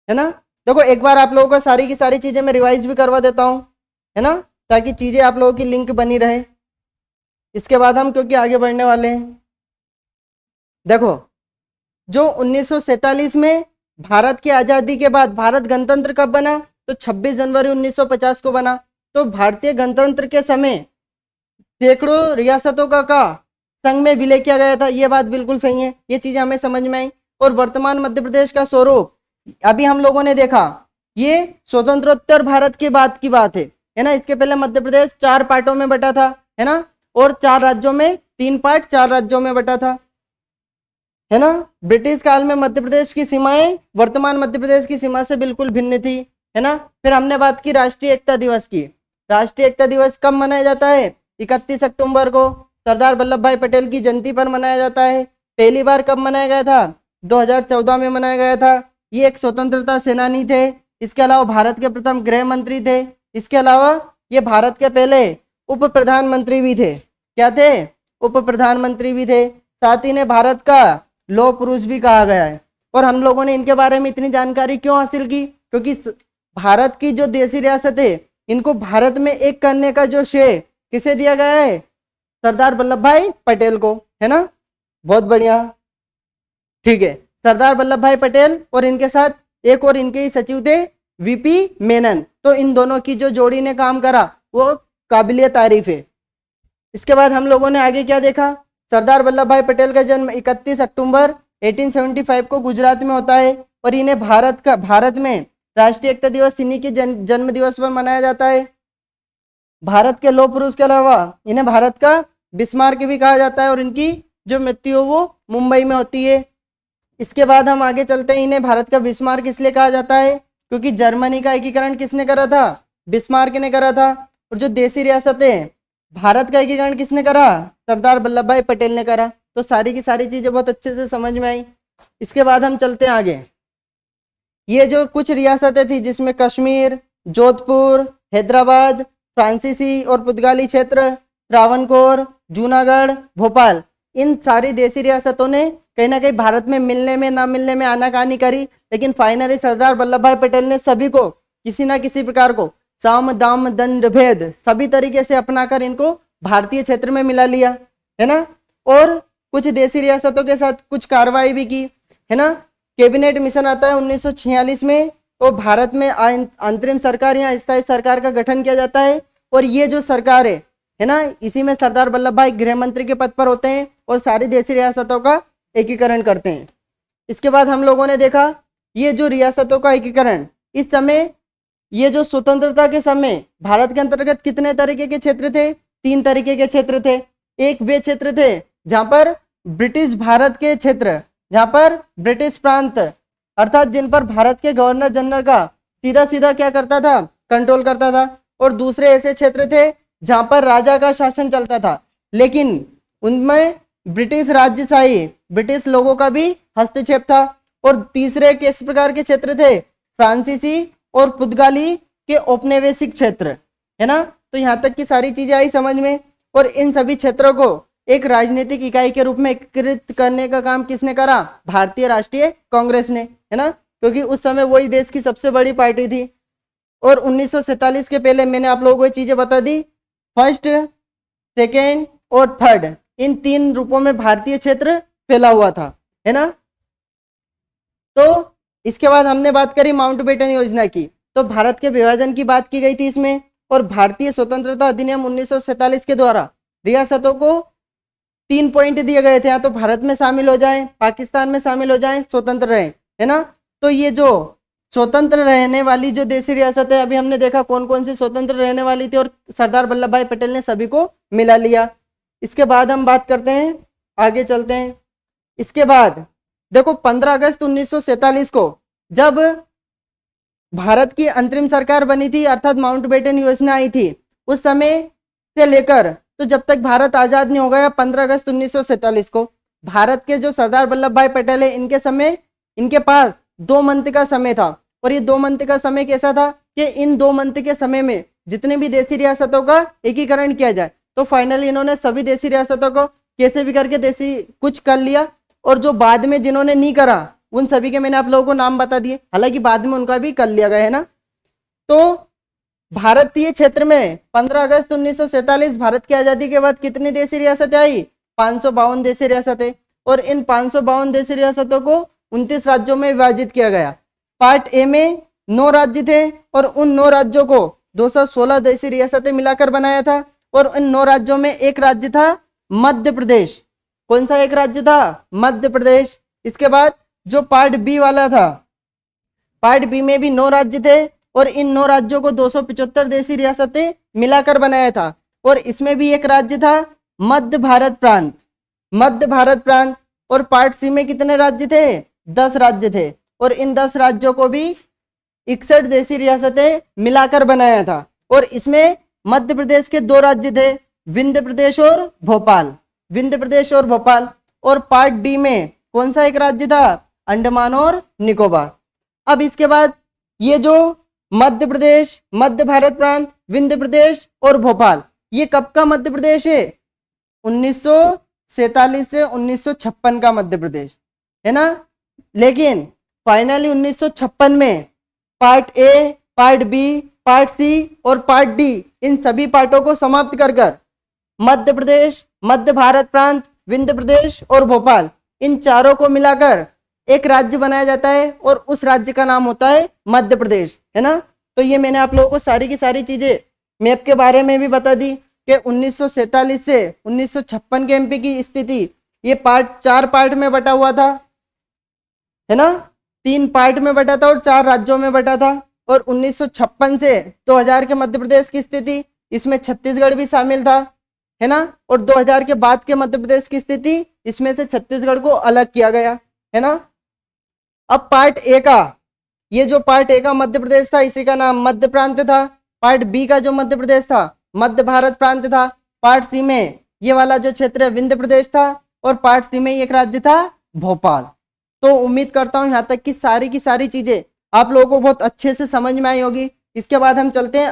है ना। देखो एक बार आप लोगों को सारी की सारी चीजें मैं रिवाइज भी करवा देता हूँ, है ना, ताकि चीजें आप लोगों की लिंक बनी रहे। इसके बाद हम क्योंकि आगे बढ़ने वाले हैं। देखो जो 1947 में भारत की आजादी के बाद भारत गणतंत्र कब बना? तो 26 जनवरी 1950 को बना। तो भारतीय गणतंत्र के समय सैकड़ों रियासतों का संघ में विलय किया गया था। ये बात बिल्कुल सही है, ये चीजें हमें समझ में आई। और वर्तमान मध्य प्रदेश का स्वरूप अभी हम लोगों ने देखा, ये स्वतंत्रोत्तर भारत के बाद की बात है ना। इसके पहले मध्य प्रदेश 4 पार्टों में बटा था, है ना, और 4 राज्यों में 3 पार्ट 4 राज्यों में बटा था, है ना। ब्रिटिश काल में मध्य प्रदेश की सीमाएं वर्तमान मध्य प्रदेश की सीमा से बिल्कुल भिन्न थी, है ना। फिर हमने बात की राष्ट्रीय एकता दिवस की। राष्ट्रीय एकता दिवस कब मनाया जाता है? 31 अक्टूबर को सरदार वल्लभ भाई पटेल की जयंती पर मनाया जाता है। पहली बार कब मनाया गया था? 2014 में मनाया गया था। ये एक स्वतंत्रता सेनानी थे। इसके अलावा भारत के प्रथम गृह मंत्री थे। इसके अलावा ये भारत के पहले उप प्रधानमंत्री भी थे। क्या थे? उप प्रधानमंत्री भी थे। साथ ही ने भारत का लौह पुरुष भी कहा गया है। और हम लोगों ने इनके बारे में इतनी जानकारी क्यों हासिल की? क्योंकि भारत की जो देशी रियासत है, इनको भारत में एक करने का जो श्रेय किसे दिया गया है? सरदार वल्लभ भाई पटेल को, है ना। बहुत बढ़िया, ठीक है। सरदार वल्लभ भाई पटेल और इनके साथ एक और इनके ही सचिव थे वीपी मेनन। तो इन दोनों की जो जोड़ी ने काम करा वो काबिलियत तारीफ है। इसके बाद हम लोगों ने आगे क्या देखा? सरदार वल्लभ भाई पटेल का जन्म 31 अक्टूबर 1875 को गुजरात में होता है, और इन्हें भारत में राष्ट्रीय एकता दिवस इन्हीं के जन्म दिवस पर मनाया जाता है। भारत के लौह पुरुष के अलावा इन्हें भारत का बिस्मार्क भी कहा जाता है और इनकी जो मृत्यु वो मुंबई में होती है। इसके बाद हम आगे चलते हैं। इन्हें भारत का बिस्मार्क इसलिए कहा जाता है क्योंकि जर्मनी का एकीकरण किसने करा था? बिस्मार्क ने करा था। और जो देशी रियासतें, भारत का एकीकरण किसने करा? सरदार वल्लभ भाई पटेल ने करा। तो सारी की सारी चीजें बहुत अच्छे से समझ में आई। इसके बाद हम चलते हैं आगे। ये जो कुछ रियासतें थी जिसमें कश्मीर, जोधपुर, हैदराबाद, फ्रांसीसी और पुर्तगाली क्षेत्र, त्रावणकोर, जूनागढ़, भोपाल, इन सारी देशी रियासतों ने कहीं ना कहीं भारत में मिलने में ना मिलने में आनाकानी करी, लेकिन फाइनली सरदार वल्लभ भाई पटेल ने सभी को किसी ना किसी प्रकार को साम दाम दंड भेद सभी तरीके से अपनाकर इनको भारतीय क्षेत्र में मिला लिया, है ना। और कुछ देशी रियासतों के साथ कुछ कार्रवाई भी की, है ना। कैबिनेट मिशन आता है 1946 में, तो भारत में अंतरिम सरकार या स्थायी सरकार का गठन किया जाता है। और ये जो सरकार है ना, इसी में सरदार वल्लभ भाई गृह मंत्री के पद पर होते हैं और सारी देशी रियासतों का एकीकरण करते हैं। इसके बाद हम लोगों ने देखा ये जो रियासतों का एकीकरण, इस समय ये जो स्वतंत्रता के समय भारत के अंतर्गत कितने तरीके के क्षेत्र थे? 3 तरीके के क्षेत्र थे। एक वे क्षेत्र थे जहां पर ब्रिटिश भारत के क्षेत्र, जहां पर ब्रिटिश प्रांत अर्थात जिन पर भारत के गवर्नर जनरल का सीधा सीधा क्या करता था? कंट्रोल करता था। और दूसरे ऐसे क्षेत्र थे जहां पर राजा का शासन चलता था, लेकिन उनमें ब्रिटिश राजशाही, ब्रिटिश लोगों का भी हस्तक्षेप था। और तीसरे किस प्रकार के क्षेत्र थे? फ्रांसीसी और पुर्तगाली के औपनिवेशिक क्षेत्र, है ना। तो यहाँ तक की सारी चीजें आई समझ में। और इन सभी क्षेत्रों को एक राजनीतिक इकाई के रूप में एकीकृत करने का काम किसने करा? भारतीय राष्ट्रीय कांग्रेस ने, है ना, क्योंकि उस समय वही देश की सबसे बड़ी पार्टी थी। और 1947 के पहले मैंने आप लोगों को ये चीजें बता दी, फर्स्ट, सेकेंड और थर्ड, इन 3 रूपों में भारतीय क्षेत्र फैला हुआ था, है ना। तो इसके बाद हमने बात करी माउंटबेटन योजना की, तो भारत के विभाजन की बात की गई थी इसमें। और भारतीय स्वतंत्रता अधिनियम 1947 के द्वारा रियासतों को 3 पॉइंट दिए गए थे, या तो भारत में शामिल हो जाएं, पाकिस्तान में शामिल हो जाएं, स्वतंत्र रहें, है ना। तो ये जो स्वतंत्र रहने वाली जो देशी रियासत है, अभी हमने देखा कौन कौन सी स्वतंत्र रहने वाली थी और सरदार वल्लभ भाई पटेल ने सभी को मिला लिया। इसके बाद हम बात करते हैं, आगे चलते हैं। इसके बाद देखो 15 अगस्त 1947 को जब भारत की अंतरिम सरकार बनी थी अर्थात माउंटबेटन योजना आई थी, उस समय से लेकर तो जब तक भारत आजाद नहीं हो गया 15 अगस्त 1947 को भारत के जो सरदार वल्लभ भाई पटेल है, इनके समय इनके पास 2 मंथ का समय था। और ये 2 मंथ का समय कैसा था कि इन 2 मंथ के समय में जितने भी देशी रियासतों का एकीकरण किया जाए। तो फाइनली इन्होंने सभी देशी रियासतों को कैसे भी करके देशी कुछ कर लिया। और जो बाद में जिन्होंने नहीं करा उन सभी के मैंने आप लोगों को नाम बता दिए, हालांकि बाद में उनका भी कर लिया गया, है ना। तो भारतीय क्षेत्र में 15 अगस्त 1947 भारत की आजादी के बाद कितनी देशी रियासतें आई? 552 देशी रियासतें। और इन 552 देशी रियासतों को 29 राज्यों में विभाजित किया गया। पार्ट ए में 9 राज्य थे और उन 9 राज्यों को 216 देशी रियासतें मिलाकर बनाया था। और इन 9 राज्यों में एक राज्य था मध्य प्रदेश। कौन सा एक राज्य था? मध्य प्रदेश। इसके बाद जो पार्ट बी वाला था, पार्ट बी में भी 9 राज्य थे और इन 9 राज्यों को 275 देशी रियासतें मिलाकर बनाया था। और इसमें भी एक राज्य था मध्य भारत प्रांत, मध्य भारत प्रांत। और पार्ट सी में कितने राज्य थे? 10 राज्य थे और इन 10 राज्यों को भी 61 देशी रियासतें मिलाकर बनाया था। और इसमें मध्य प्रदेश के 2 राज्य थे, विंध्य प्रदेश और भोपाल, विंध्य प्रदेश और भोपाल। और पार्ट डी में कौन सा एक राज्य था? अंडमान और निकोबार। अब इसके बाद ये जो मध्य प्रदेश, मध्य भारत प्रांत, विंध्य प्रदेश और भोपाल, ये कब का मध्य प्रदेश है? 1947 से 1956 का मध्य प्रदेश, है ना। लेकिन फाइनली 1956 में part A, part B, part C और पार्ट डी, इन सभी पार्टों को समाप्त कर मध्य प्रदेश, मध्य भारत प्रांत, विंध्य प्रदेश और भोपाल, इन चारों को मिलाकर एक राज्य बनाया जाता है और उस राज्य का नाम होता है मध्य प्रदेश, है ना। तो ये मैंने आप लोगों को सारी की सारी चीजें मैप के बारे में भी बता दी कि 1947 से 1956 के एमपी की स्थिति ये 4 पार्ट में बटा हुआ था, है ना। 3 पार्ट में बटा था और 4 राज्यों में बटा था। और 1956 से 2000 के मध्य प्रदेश की स्थिति, इसमें छत्तीसगढ़ भी शामिल था, है ना। और 2000 के बाद के मध्य प्रदेश की स्थिति, इसमें से छत्तीसगढ़ को अलग किया गया, है ना। अब पार्ट ए का, ये जो पार्ट ए का मध्य प्रदेश था इसी का नाम मध्य प्रांत था। पार्ट बी का जो मध्य प्रदेश था मध्य भारत प्रांत था। पार्ट सी में ये वाला जो क्षेत्र है विंध्य प्रदेश था, और पार्ट सी में एक राज्य था भोपाल। तो उम्मीद करता हूं यहां तक की सारी चीजें आप लोगों को बहुत अच्छे से समझ में आई होगी। इसके बाद हम चलते हैं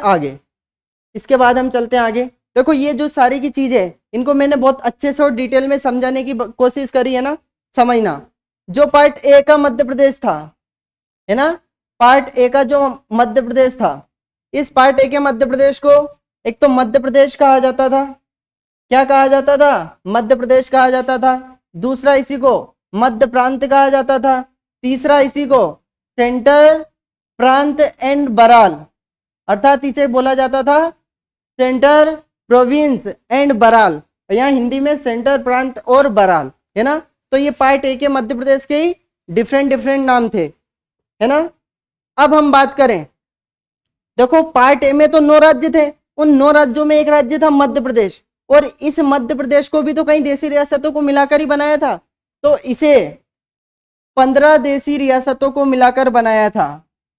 आगे। देखो ये जो सारी की चीजें, इनको मैंने बहुत अच्छे से और डिटेल में समझाने की कोशिश करी है ना। समझना, जो पार्ट ए का मध्य प्रदेश था, है ना, पार्ट ए का जो मध्य प्रदेश था, इस पार्ट ए के मध्य प्रदेश को एक तो मध्य प्रदेश कहा जाता था। क्या कहा जाता था? मध्य प्रदेश कहा जाता था। दूसरा इसी को मध्य प्रांत कहा जाता था। तीसरा इसी को सेंटर प्रांत एंड बराल, अर्थात इसे बोला जाता था सेंटर प्रोविंस एंड बराल, यहाँ हिंदी में सेंटर प्रांत और बराल, है ना। तो ये पार्ट ए के मध्य प्रदेश के ही डिफरेंट नाम थे, है ना। अब हम बात करें, देखो पार्ट ए में तो 9 राज्य थे, उन 9 राज्यों में एक राज्य था मध्य प्रदेश, और इस मध्य प्रदेश को भी तो कई देशी रियासतों को मिलाकर ही बनाया था। तो इसे 15 देशी रियासतों को मिलाकर बनाया था।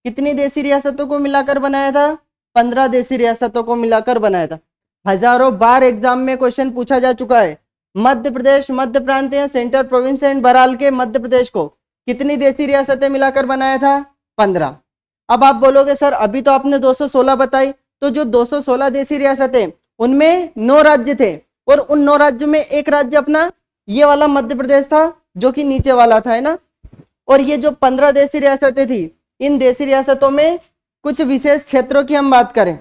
कितनी देशी रियासतों को मिलाकर बनाया था? 15 देशी रियासतों को मिलाकर बनाया था। हजारों बार एग्जाम में क्वेश्चन पूछा जा चुका है, मध्य प्रदेश, मध्य प्रांत या सेंटर प्रोविंस एंड बराल के मध्य प्रदेश को कितनी देशी रियासतें मिलाकर बनाया था? 15। अब आप बोलोगे सर अभी तो आपने 216 बताई, तो जो 216 देशी रियासतें उनमें 9 राज्य थे, और उन 9 राज्यों में एक राज्य अपना ये वाला मध्य प्रदेश था जो कि नीचे वाला था, है ना। और ये जो 15 देशी रियासतें थी, इन देशी रियासतों में कुछ विशेष क्षेत्रों की हम बात करें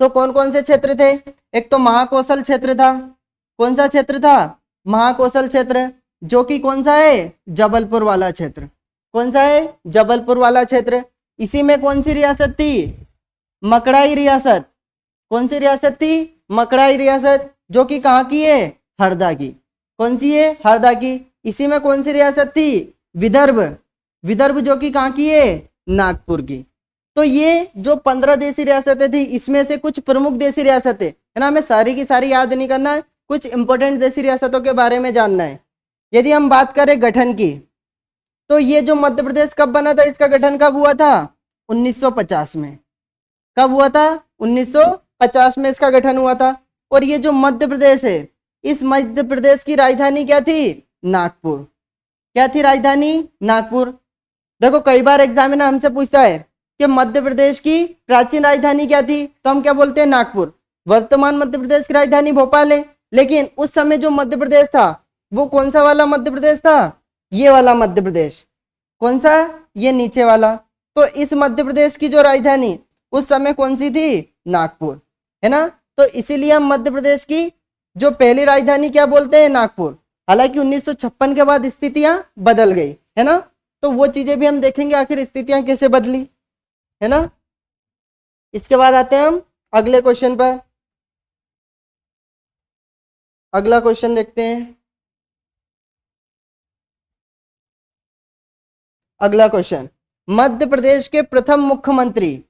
तो कौन कौन से क्षेत्र थे? एक तो महाकौशल क्षेत्र था। कौन सा क्षेत्र था? महाकौशल क्षेत्र, जो कि कौन सा है? जबलपुर वाला क्षेत्र। कौन सा है? जबलपुर वाला क्षेत्र। इसी में कौन सी रियासत थी? मकड़ाई रियासत। कौन सी रियासत थी? मकड़ाई रियासत, जो कि कहाँ की है? हरदा की। कौन सी है? हरदा की। इसी में कौन सी रियासत थी? विदर्भ। विदर्भ जो कि कहाँ की है? नागपुर की। तो ये जो 15 देशी रियासतें थी, इसमें से कुछ प्रमुख देशी रियासतें, है ना, हमें सारी की सारी याद नहीं करना है, कुछ इंपॉर्टेंट देशी रियासतों के बारे में जानना है। यदि हम बात करें गठन की, तो ये जो मध्य प्रदेश कब बना था, इसका गठन कब हुआ था? 1950 में। कब हुआ था? 1950 में इसका गठन हुआ था। और ये जो मध्य प्रदेश है, इस मध्य प्रदेश की राजधानी क्या थी? नागपुर। क्या थी राजधानी? नागपुर। देखो कई बार एग्जामिनर हमसे पूछता है कि मध्य प्रदेश की प्राचीन राजधानी क्या थी, तो हम क्या बोलते हैं? नागपुर। वर्तमान मध्य प्रदेश की राजधानी भोपाल है, लेकिन उस समय जो मध्य प्रदेश था वो कौन सा वाला मध्य प्रदेश था? ये वाला मध्य प्रदेश। कौन सा? ये नीचे वाला। तो इस मध्य प्रदेश की जो राजधानी उस समय कौन सी थी? नागपुर, है ना। तो इसीलिए हम मध्य प्रदेश की जो पहली राजधानी क्या बोलते हैं? नागपुर। हालांकि 1956 के बाद स्थितियां बदल गई, है ना। तो वो चीजें भी हम देखेंगे आखिर स्थितियां कैसे बदली, है ना। इसके बाद आते हैं हम अगले क्वेश्चन पर। अगला क्वेश्चन देखते हैं। अगला क्वेश्चन, मध्य प्रदेश के प्रथम मुख्यमंत्री,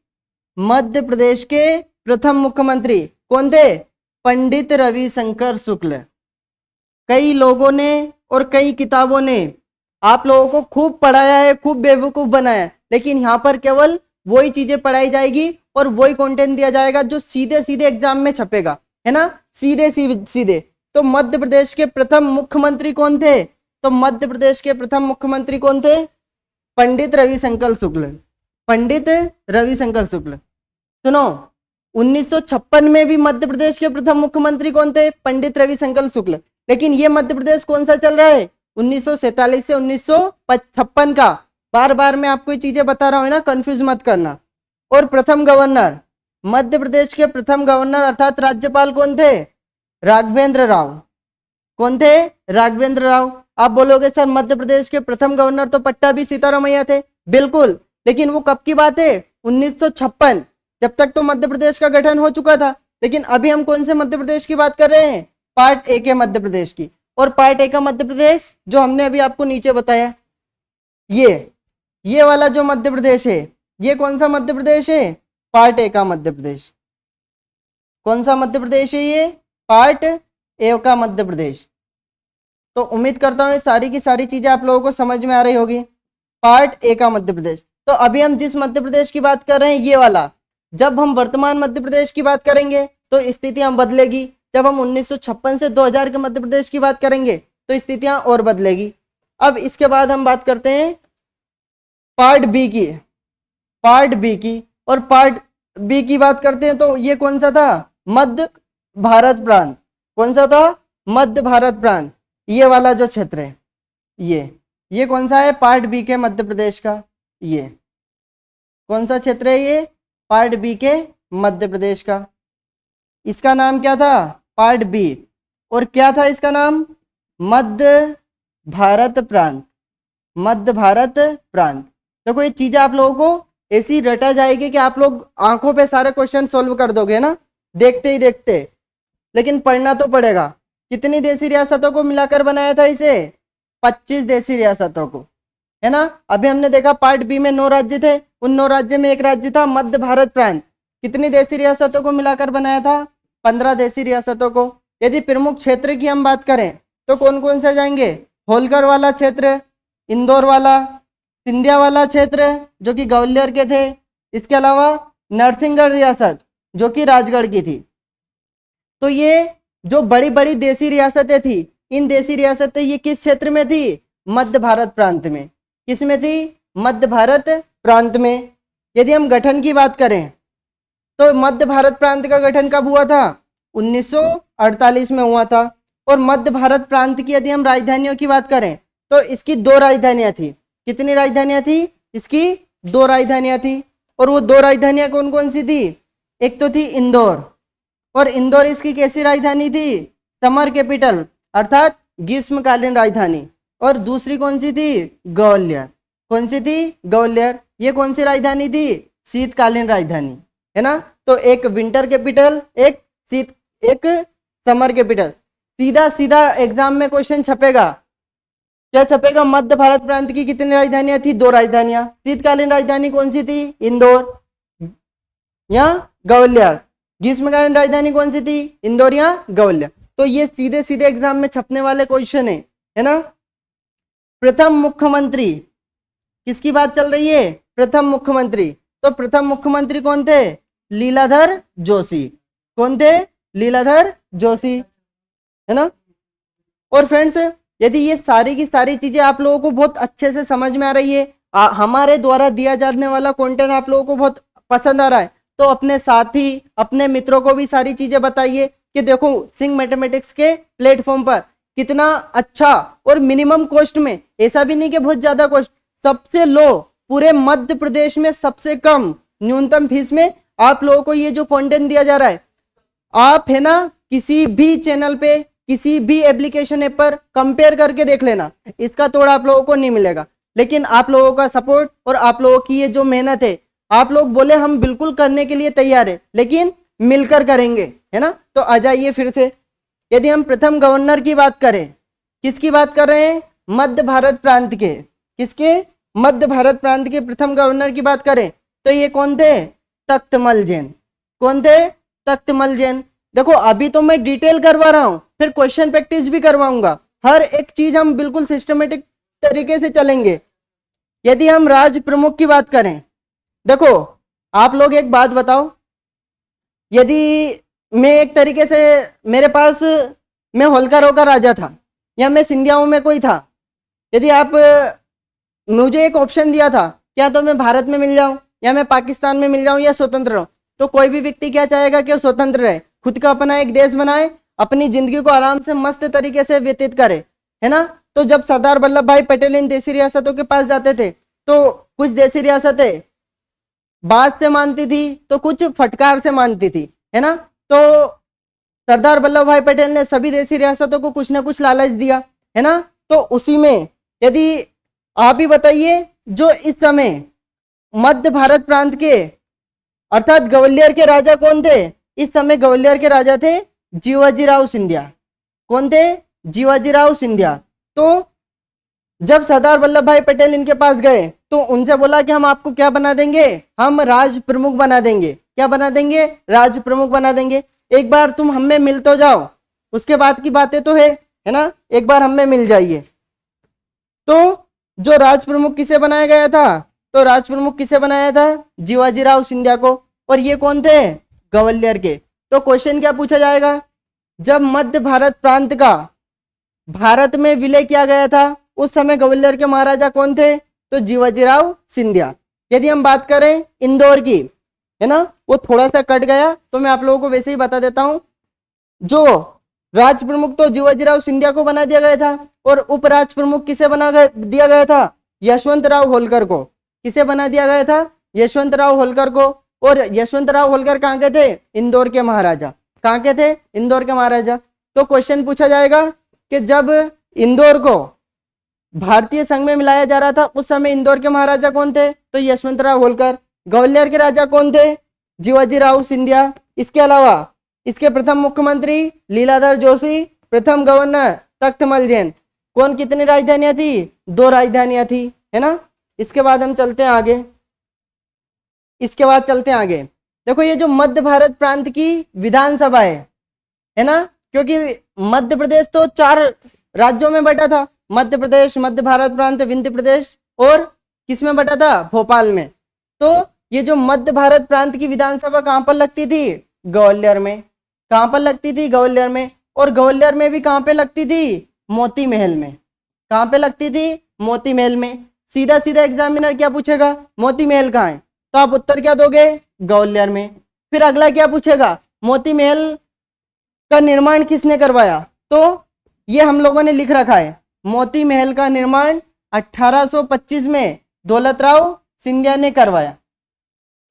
मध्य प्रदेश के प्रथम मुख्यमंत्री कौन थे? पंडित रविशंकर शुक्ल। कई लोगों ने और कई किताबों ने आप लोगों को खूब पढ़ाया है, खूब बेवकूफ बनाया, लेकिन यहाँ पर केवल वही चीजें पढ़ाई जाएगी और वही कंटेंट दिया जाएगा जो सीधे सीधे एग्जाम में छपेगा, है ना, सीधे सीधे। तो मध्य प्रदेश के प्रथम मुख्यमंत्री कौन थे? तो मध्य प्रदेश के प्रथम मुख्यमंत्री कौन थे? पंडित रविशंकर शुक्ल। पंडित रविशंकर शुक्ल। सुनो, 1956 में भी मध्य प्रदेश के प्रथम मुख्यमंत्री कौन थे? पंडित रविशंकर शुक्ल। लेकिन ये मध्य प्रदेश कौन सा चल रहा है? 1947 से 1956 का। बार बार मैं आपको ये चीजें बता रहा हूं ना, कंफ्यूज मत करना। और प्रथम गवर्नर, मध्य प्रदेश के प्रथम गवर्नर अर्थात राज्यपाल कौन थे? राघवेंद्र राव। कौन थे? राघवेंद्र राव। आप बोलोगे सर मध्य प्रदेश के प्रथम गवर्नर तो पट्टाभी सीतारामैया थे। बिल्कुल, लेकिन वो कब की बात है? 1956। जब तक तो मध्य प्रदेश का गठन हो चुका था। लेकिन अभी हम कौन से मध्य प्रदेश की बात कर रहे हैं? पार्ट ए के मध्य प्रदेश की। और पार्ट ए का मध्य प्रदेश जो हमने अभी आपको नीचे बताया, ये वाला जो मध्य प्रदेश है, ये कौन सा मध्य प्रदेश है? पार्ट ए का मध्य प्रदेश। कौन सा मध्य प्रदेश है ये? पार्ट ए का मध्य प्रदेश। तो उम्मीद करता हूँ ये सारी की सारी चीजें आप लोगों को समझ में आ रही होगी। पार्ट ए का मध्य प्रदेश। तो अभी हम जिस मध्य प्रदेश की बात कर रहे हैं ये वाला, जब हम वर्तमान मध्य प्रदेश की बात करेंगे तो स्थितियां बदलेगी। जब हम 1956 से 2000 के मध्य प्रदेश की बात करेंगे तो स्थितियां और बदलेगी। अब इसके बाद हम बात करते हैं पार्ट बी की। पार्ट बी की, और पार्ट बी की बात करते हैं तो ये कौन सा था? मध्य भारत प्रांत। कौन सा था? मध्य भारत प्रांत। ये वाला जो क्षेत्र है ये कौन सा है? पार्ट बी के मध्य प्रदेश का। ये कौन सा क्षेत्र है? ये पार्ट बी के मध्य प्रदेश का। इसका नाम क्या था? Part B. और क्या था इसका नाम? मध्य भारत प्रांत। मध्य भारत प्रांत। देखो ये चीजें आप लोगों को ऐसी रटा जाएगी कि आप लोग आंखों पे सारे क्वेश्चन सॉल्व कर दोगे ना, देखते ही देखते। लेकिन पढ़ना तो पड़ेगा। कितनी देशी रियासतों को मिलाकर बनाया था इसे? 25 देशी रियासतों को, है ना। अभी हमने देखा पार्ट बी में 9 राज्य थे, उन 9 राज्य में एक राज्य था मध्य भारत प्रांत। कितनी देशी रियासतों को मिलाकर बनाया था? 15 देशी रियासतों को। यदि प्रमुख क्षेत्र की हम बात करें तो कौन कौन से जाएंगे? होलकर वाला क्षेत्र, इंदौर वाला, सिंधिया वाला क्षेत्र जो कि ग्वालियर के थे, इसके अलावा नरसिंहगढ़ रियासत जो कि राजगढ़ की थी। तो ये जो बड़ी बड़ी देशी रियासतें थी, इन देशी रियासतें ये किस क्षेत्र में थी? मध्य भारत प्रांत में। किस में थी? मध्य भारत प्रांत में। यदि हम गठन की बात करें तो मध्य भारत प्रांत का गठन कब हुआ था? 1948 में हुआ था। और मध्य भारत प्रांत की यदि हम राजधानियों की बात करें तो इसकी 2 राजधानियां थी। कितनी राजधानियां थी? इसकी 2 राजधानियां थी। और वो 2 राजधानियां कौन कौन सी थी? एक तो थी इंदौर, और इंदौर इसकी कैसी राजधानी थी? समर कैपिटल अर्थात ग्रीष्मकालीन राजधानी। और दूसरी कौन सी थी? ग्वालियर। कौन सी थी? ग्वालियर। ये कौन सी राजधानी थी? शीतकालीन राजधानी, है ना। तो एक विंटर कैपिटल, एक समर कैपिटल। सीधा सीधा एग्जाम में क्वेश्चन छपेगा, क्या छपेगा? मध्य भारत प्रांत की कितनी राजधानियां थी? 2 राजधानियां। शीतकालीन राजधानी कौन सी थी? इंदौर या ग्वालियर। ग्रीष्मकालीन राजधानी कौन सी थी? इंदौर या ग्वालियर। तो ये सीधे सीधे एग्जाम में छपने वाले क्वेश्चन है ना। प्रथम मुख्यमंत्री, किसकी बात चल रही है? प्रथम मुख्यमंत्री। तो प्रथम मुख्यमंत्री कौन थे? लीलाधर जोशी। कौन थे? लीलाधर जोशी, है ना। और फ्रेंड्स यदि ये सारी की सारी चीजें आप लोगों को बहुत अच्छे से समझ में आ रही है, हमारे द्वारा दिया जाने वाला कंटेंट आप लोगों को बहुत पसंद आ रहा है, तो अपने साथी, अपने मित्रों को भी सारी चीजें बताइए कि देखो सिंह मैथमेटिक्स के प्लेटफॉर्म पर कितना अच्छा और मिनिमम कॉस्ट में, ऐसा भी नहीं कि बहुत ज्यादा कॉस्ट, सबसे लो, पूरे मध्य प्रदेश में सबसे कम न्यूनतम फीस में आप लोगों को ये जो कंटेंट दिया जा रहा है, आप है ना किसी भी चैनल पे, किसी भी एप्लीकेशन ऐप पर कंपेयर करके देख लेना, इसका तोड़ आप लोगों को नहीं मिलेगा। लेकिन आप लोगों का सपोर्ट और आप लोगों की ये जो मेहनत है, आप लोग बोले हम बिल्कुल करने के लिए तैयार है, लेकिन मिलकर करेंगे, है ना। तो आ जाइए फिर से। यदि हम प्रथम गवर्नर की बात करें, किसकी बात कर रहे हैं? मध्य भारत प्रांत के। किसके? मध्य भारत प्रांत के प्रथम गवर्नर की बात करें तो ये कौन थे? तख्तमल जैन। कौन थे? तख्तमल जैन। देखो अभी तो मैं डिटेल करवा रहा हूं, फिर क्वेश्चन प्रैक्टिस भी करवाऊंगा, हर एक चीज हम बिल्कुल सिस्टमेटिक तरीके से चलेंगे। यदि हम राज प्रमुख की बात करें, देखो आप लोग एक बात बताओ, यदि मैं एक तरीके से, मेरे पास, मैं होलकरों का राजा था या मैं सिंधियाओं में कोई था, यदि आप मुझे एक ऑप्शन दिया था, क्या तो मैं भारत में मिल जाऊं या मैं पाकिस्तान में मिल जाऊं या स्वतंत्र रहूं, तो कोई भी व्यक्ति क्या चाहेगा कि वो स्वतंत्र रहे, खुद का अपना एक देश बनाए, अपनी जिंदगी को आराम से मस्त तरीके से व्यतीत करे, है ना। तो जब सरदार वल्लभ भाई पटेल इन देशी रियासतों के पास जाते थे तो कुछ देशी रियासतें बात से मानती थी तो कुछ फटकार से मानती थी, है ना। तो सरदार वल्लभ भाई पटेल ने सभी देशी रियासतों को कुछ ना कुछ लालच दिया, है ना। तो उसी में यदि आप ही बताइए, जो इस समय मध्य भारत प्रांत के अर्थात ग्वालियर के राजा कौन थे? इस समय ग्वालियर के राजा थे जीवाजीराव सिंधिया। कौन थे? जीवाजीराव सिंधिया। तो जब सरदार वल्लभ भाई पटेल इनके पास गए तो उनसे बोला कि हम आपको क्या बना देंगे? हम राज प्रमुख बना देंगे। क्या बना देंगे? राज प्रमुख बना देंगे। एक बार तुम हमें मिल तो जाओ, उसके बाद की बातें तो है ना, एक बार हमें मिल जाइए। तो जो राज प्रमुख किसे बनाया गया था, तो राज प्रमुख किसे बनाया था, जीवाजीराव सिंधिया को। और ये कौन थे, ग्वालियर के। तो क्वेश्चन क्या पूछा जाएगा, जब मध्य भारत प्रांत का भारत में विलय किया गया था उस समय ग्वालियर के महाराजा कौन थे, तो जीवाजीराव सिंधिया। यदि हम बात करें इंदौर की, है ना, वो थोड़ा सा कट गया तो मैं आप लोगों को वैसे ही बता देता हूं। जो राज प्रमुख तो जीवाजीराव सिंधिया को बना दिया गया था, और उपराज प्रमुख किसे दिया गया था, यशवंतराव होलकर को। किसे बना दिया गया था, यशवंतराव होलकर को। और यशवंतराव होलकर कहाँ के थे, इंदौर के महाराजा। कहाँ के थे, इंदौर के महाराजा। तो क्वेश्चन पूछा जाएगा कि जब इंदौर को भारतीय संघ में मिलाया जा रहा था उस समय इंदौर के महाराजा कौन थे, तो यशवंतराव होलकर। ग्वालियर के राजा कौन थे, जीवाजीराव सिंधिया। इसके अलावा इसके प्रथम मुख्यमंत्री लीलाधर जोशी, प्रथम गवर्नर तख्तमल जैन। कौन कितनी राजधानियां थी, 2 राजधानियां थी, है ना। इसके बाद हम चलते हैं आगे, इसके बाद चलते हैं आगे। देखो ये जो मध्य भारत प्रांत की विधानसभा है ना, क्योंकि मध्य प्रदेश तो 4 राज्यों में बटा था, मध्य प्रदेश, मध्य भारत प्रांत, विंध्य प्रदेश, और किसमें बटा था, भोपाल में। तो ये जो मध्य भारत प्रांत की विधानसभा कहां पर लगती थी, ग्वालियर में। कहां पर लगती थी, ग्वालियर में। और ग्वालियर में भी कहां पे लगती थी, मोती महल में। कहां पे लगती थी, मोती महल में। सीधा सीधा एग्जामिनर क्या पूछेगा, मोती महल कहाँ है, तो आप उत्तर क्या दोगे, ग्वालियर में। फिर अगला क्या पूछेगा, मोती महल का निर्माण किसने करवाया, तो ये हम लोगों ने लिख रखा है, मोती महल का निर्माण 1825 में दौलतराव सिंधिया ने करवाया।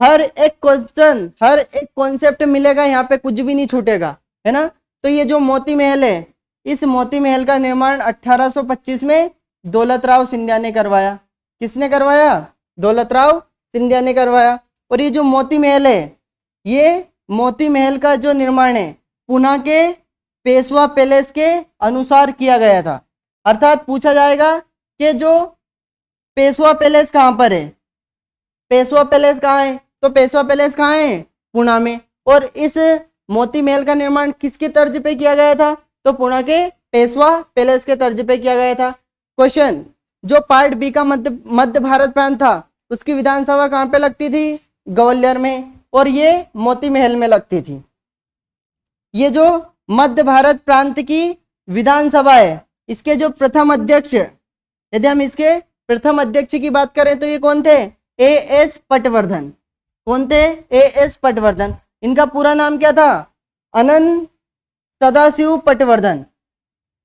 हर एक क्वेश्चन, हर एक कॉन्सेप्ट मिलेगा यहाँ पे, कुछ भी नहीं छूटेगा, है ना। तो ये जो मोती महल है, इस मोती महल का निर्माण 1825 में दौलतराव सिंधिया ने करवाया। किसने करवाया, दौलतराव सिंधिया ने करवाया। और ये जो मोती महल है, ये मोती महल का जो निर्माण है पुणे के पेशवा पैलेस के अनुसार किया गया था। अर्थात पूछा जाएगा कि जो पेशवा पैलेस कहाँ पर है, पेशवा पैलेस कहाँ है, तो पेशवा पैलेस कहाँ है, पुणे में। और इस मोती महल का निर्माण किसके तर्ज पे किया गया था, तो पुणे के पेशवा पैलेस के तर्ज पे किया गया था। क्वेश्चन, जो पार्ट बी का मध्य भारत प्रांत था उसकी विधानसभा कहाँ पे लगती थी, ग्वालियर में, और ये मोती महल में लगती थी। ये जो मध्य भारत प्रांत की विधानसभा है, इसके जो प्रथम अध्यक्ष, यदि हम इसके प्रथम अध्यक्ष की बात करें तो ये कौन थे, A.S. पटवर्धन। कौन थे, A.S. पटवर्धन। इनका पूरा नाम क्या था, अनंत सदाशिव पटवर्धन।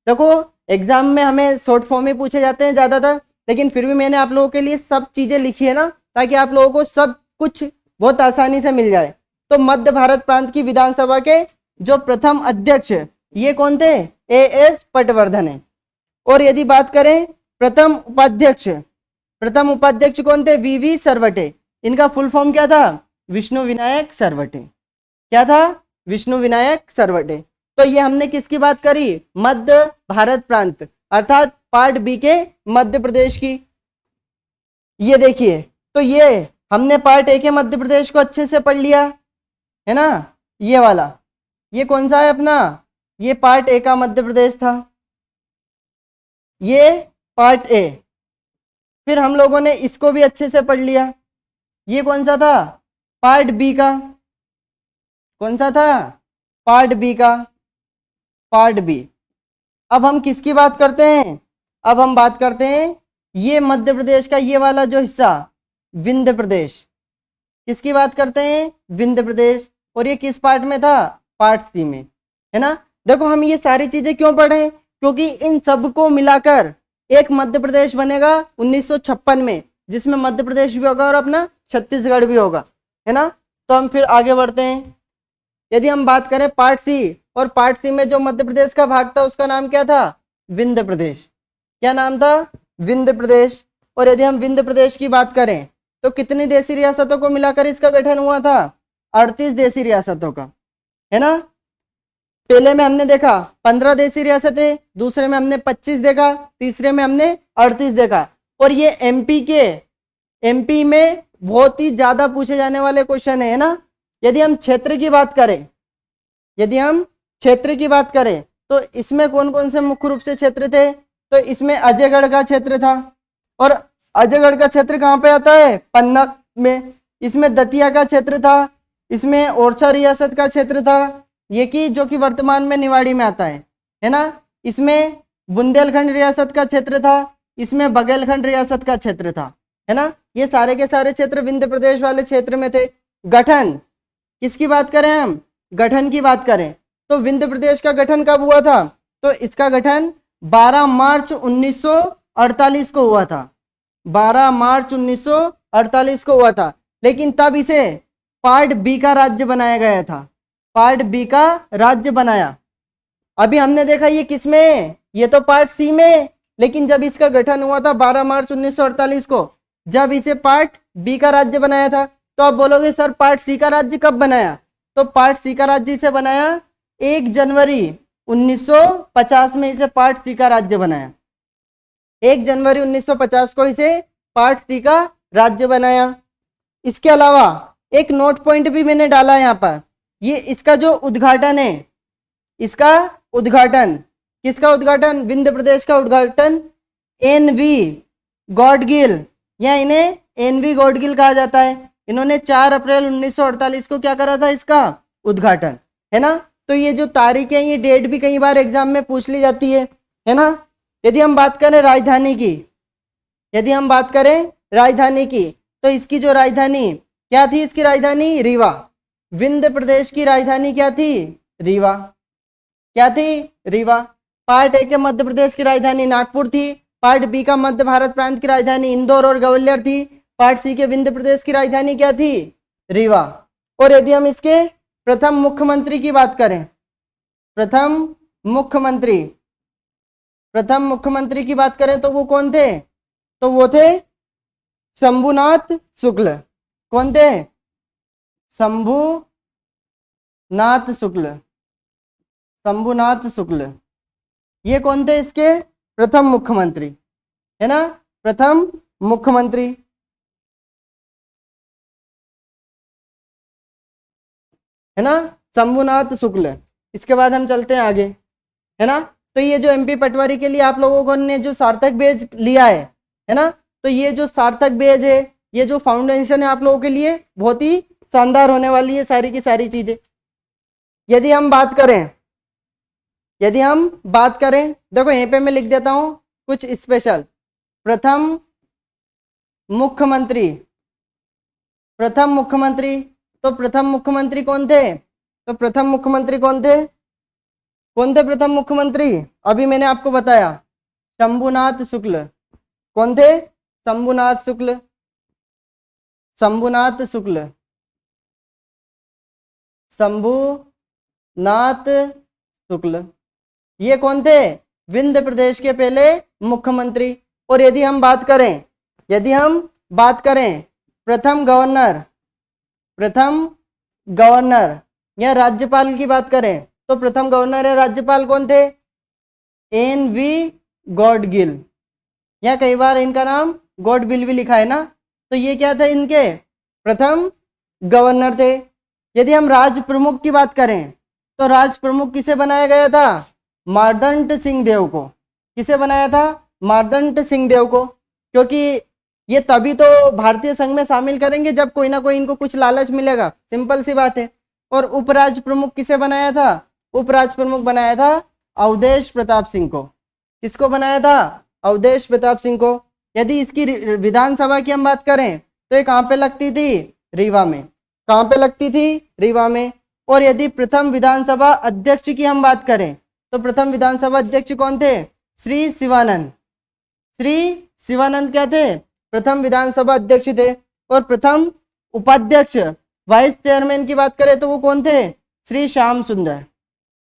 देखो एग्जाम में हमें शॉर्ट फॉर्म में पूछे जाते हैं ज्यादातर, लेकिन फिर भी मैंने आप लोगों के लिए सब चीजें लिखी है ना, ताकि आप लोगों को सब कुछ बहुत आसानी से मिल जाए। तो मध्य भारत प्रांत की विधानसभा के जो प्रथम अध्यक्ष ये कौन थे, A.S. पटवर्धन है। और यदि बात करें प्रथम उपाध्यक्ष, प्रथम उपाध्यक्ष कौन थे, V.V. सरवटे। इनका फुल फॉर्म क्या था, विष्णु विनायक सरवटे। क्या था, विष्णु विनायक सरवटे। तो ये हमने किसकी बात करी, मध्य भारत प्रांत, अर्थात पार्ट बी के मध्य प्रदेश की। ये देखिए, तो ये हमने पार्ट ए के मध्य प्रदेश को अच्छे से पढ़ लिया, है ना। ये वाला, ये कौन सा है अपना, ये पार्ट ए का मध्य प्रदेश था, ये पार्ट ए। फिर हम लोगों ने इसको भी अच्छे से पढ़ लिया। ये कौन सा था, पार्ट बी का। कौन सा था, पार्ट बी का, पार्ट बी। अब हम किसकी बात करते हैं, अब हम बात करते हैं ये मध्य प्रदेश का ये वाला जो हिस्सा, विंध्य प्रदेश। किसकी बात करते हैं, विंध्य प्रदेश। और ये किस पार्ट में था, पार्ट सी में, है ना। देखो हम ये सारी चीजें क्यों पढ़े, क्योंकि इन सबको मिलाकर एक मध्य प्रदेश बनेगा 1956 में, जिसमें मध्य प्रदेश भी होगा और अपना छत्तीसगढ़ भी होगा, है ना। तो हम फिर आगे बढ़ते हैं। यदि हम बात करें पार्ट सी, और पार्ट सी में जो मध्य प्रदेश का भाग था उसका नाम क्या था, विंध्य प्रदेश। क्या नाम था, विंध्य प्रदेश। और यदि हम विंध्य प्रदेश की बात करें तो कितनी देशी रियासतों को मिलाकर इसका गठन हुआ था, 38 देशी रियासतों का, है ना। पहले में हमने देखा 15 देशी रियासतें, दूसरे में हमने 25 देखा, तीसरे में हमने 38 देखा। और ये एमपी में बहुत ही ज्यादा पूछे जाने वाले क्वेश्चन है ना। यदि हम क्षेत्र की बात करें, यदि हम क्षेत्र की बात करें तो इसमें कौन कौन से मुख्य रूप से क्षेत्र थे? तो इसमें अजयगढ़ का क्षेत्र था, और अजयगढ़ का क्षेत्र कहाँ पे आता है? पन्ना में। इसमें दतिया का क्षेत्र था, इसमें ओरछा रियासत का क्षेत्र था, ये कि जो कि वर्तमान में निवाड़ी में आता है ना। इसमें बुंदेलखंड रियासत का क्षेत्र था, इसमें बघेलखंड रियासत का क्षेत्र था, है ना। ये सारे के सारे क्षेत्र विंध्य प्रदेश वाले क्षेत्र में थे। गठन किसकी बात करें हम? गठन की बात करें तो विंध्य प्रदेश का गठन कब हुआ था? तो इसका गठन 12 मार्च 1948 को हुआ था। 12 मार्च 1948 को हुआ था, लेकिन तब इसे पार्ट बी का राज्य बनाया गया था। पार्ट बी का राज्य बनाया। अभी हमने देखा ये किसमें? ये तो पार्ट सी में, लेकिन जब इसका गठन हुआ था 12 मार्च 1948 को, जब इसे पार्ट बी का राज्य बनाया था। तो आप बोलोगे सर पार्ट सी का राज्य कब बनाया? तो पार्ट सी का राज्य इसे बनाया 1 जनवरी 1950 में, इसे पार्ट सी का राज्य बनाया। 1 जनवरी 1950 को इसे पार्ट सी का राज्य बनाया। इसके अलावा एक नोट पॉइंट भी मैंने डाला यहाँ पर, ये इसका जो उद्घाटन है, इसका उद्घाटन, किसका उद्घाटन? विंध्य प्रदेश का उद्घाटन एन.वी. गॉडगिल, या इन्हें एन.वी. गॉडगिल कहा जाता है। इन्होंने 4 अप्रैल 1948 को क्या करा था? इसका उद्घाटन, है ना। तो ये जो तारीख है, ये डेट भी कई बार एग्जाम में पूछ ली जाती है ना। यदि हम बात करें राजधानी की, यदि हम बात करें राजधानी की, तो इसकी जो राजधानी क्या थी? इसकी राजधानी रीवा। विंध्य प्रदेश की राजधानी क्या थी? रीवा। क्या थी? रीवा। पार्ट ए के मध्य प्रदेश की राजधानी नागपुर थी। पार्ट बी का मध्य भारत प्रांत की राजधानी इंदौर और ग्वालियर थी। पार्ट सी के विंध्य प्रदेश की राजधानी क्या थी? रीवा। और यदि हम इसके प्रथम मुख्यमंत्री की बात करें, प्रथम मुख्यमंत्री की बात करें तो वो कौन थे? तो वो थे शंभुनाथ शुक्ल। कौन थे? शंभुनाथ शुक्ल। शंभुनाथ शुक्ल, ये कौन थे? इसके प्रथम मुख्यमंत्री, है ना, प्रथम मुख्यमंत्री, है ना, शंभुनाथ शुक्ल। इसके बाद हम चलते हैं आगे, है ना। तो ये जो एमपी पटवारी के लिए आप लोगों ने जो सार्थक बेज लिया है ना, तो ये जो सार्थक बेज है, ये जो फाउंडेशन है आप लोगों के लिए बहुत ही शानदार होने वाली है सारी की सारी चीजें। यदि हम बात करें, देखो यहीं पे मैं लिख देता हूं कुछ स्पेशल। प्रथम मुख्यमंत्री, तो प्रथम मुख्यमंत्री कौन थे? तो प्रथम मुख्यमंत्री कौन थे? प्रथम मुख्यमंत्री? अभी मैंने आपको बताया, शंभुनाथ शुक्ल। कौन थे? शंभुनाथ शुक्ल। ये कौन थे? विंध्य प्रदेश के पहले मुख्यमंत्री। और यदि हम बात करें प्रथम गवर्नर या राज्यपाल की बात करें, तो प्रथम गवर्नर या राज्यपाल कौन थे? एन.वी. गॉडगिल, या कई बार इनका नाम गॉडविल भी लिखा है ना। तो ये क्या थे? इनके प्रथम गवर्नर थे। यदि हम राज प्रमुख की बात करें, तो राज प्रमुख किसे बनाया गया था? मार्दंड सिंह देव को। किसे बनाया था? मार्दंड सिंह देव को, क्योंकि ये तभी तो भारतीय संघ में शामिल करेंगे जब कोई ना कोई इनको कुछ लालच मिलेगा, सिंपल सी बात है। और उपराज प्रमुख किसे बनाया था? उपराज प्रमुख बनाया था अवधेश प्रताप सिंह को। किसको बनाया था? अवधेश प्रताप सिंह को। यदि इसकी विधानसभा की हम बात करें, तो ये कहाँ पे लगती थी? रीवा में। कहाँ पे लगती थी? रीवा में। और यदि प्रथम विधानसभा अध्यक्ष की हम बात करें, तो प्रथम विधानसभा अध्यक्ष कौन थे? श्री शिवानंद क्या थे? प्रथम विधानसभा अध्यक्ष थे। और प्रथम उपाध्यक्ष, वाइस चेयरमैन की बात करें तो वो कौन थे? श्री श्याम सुंदर।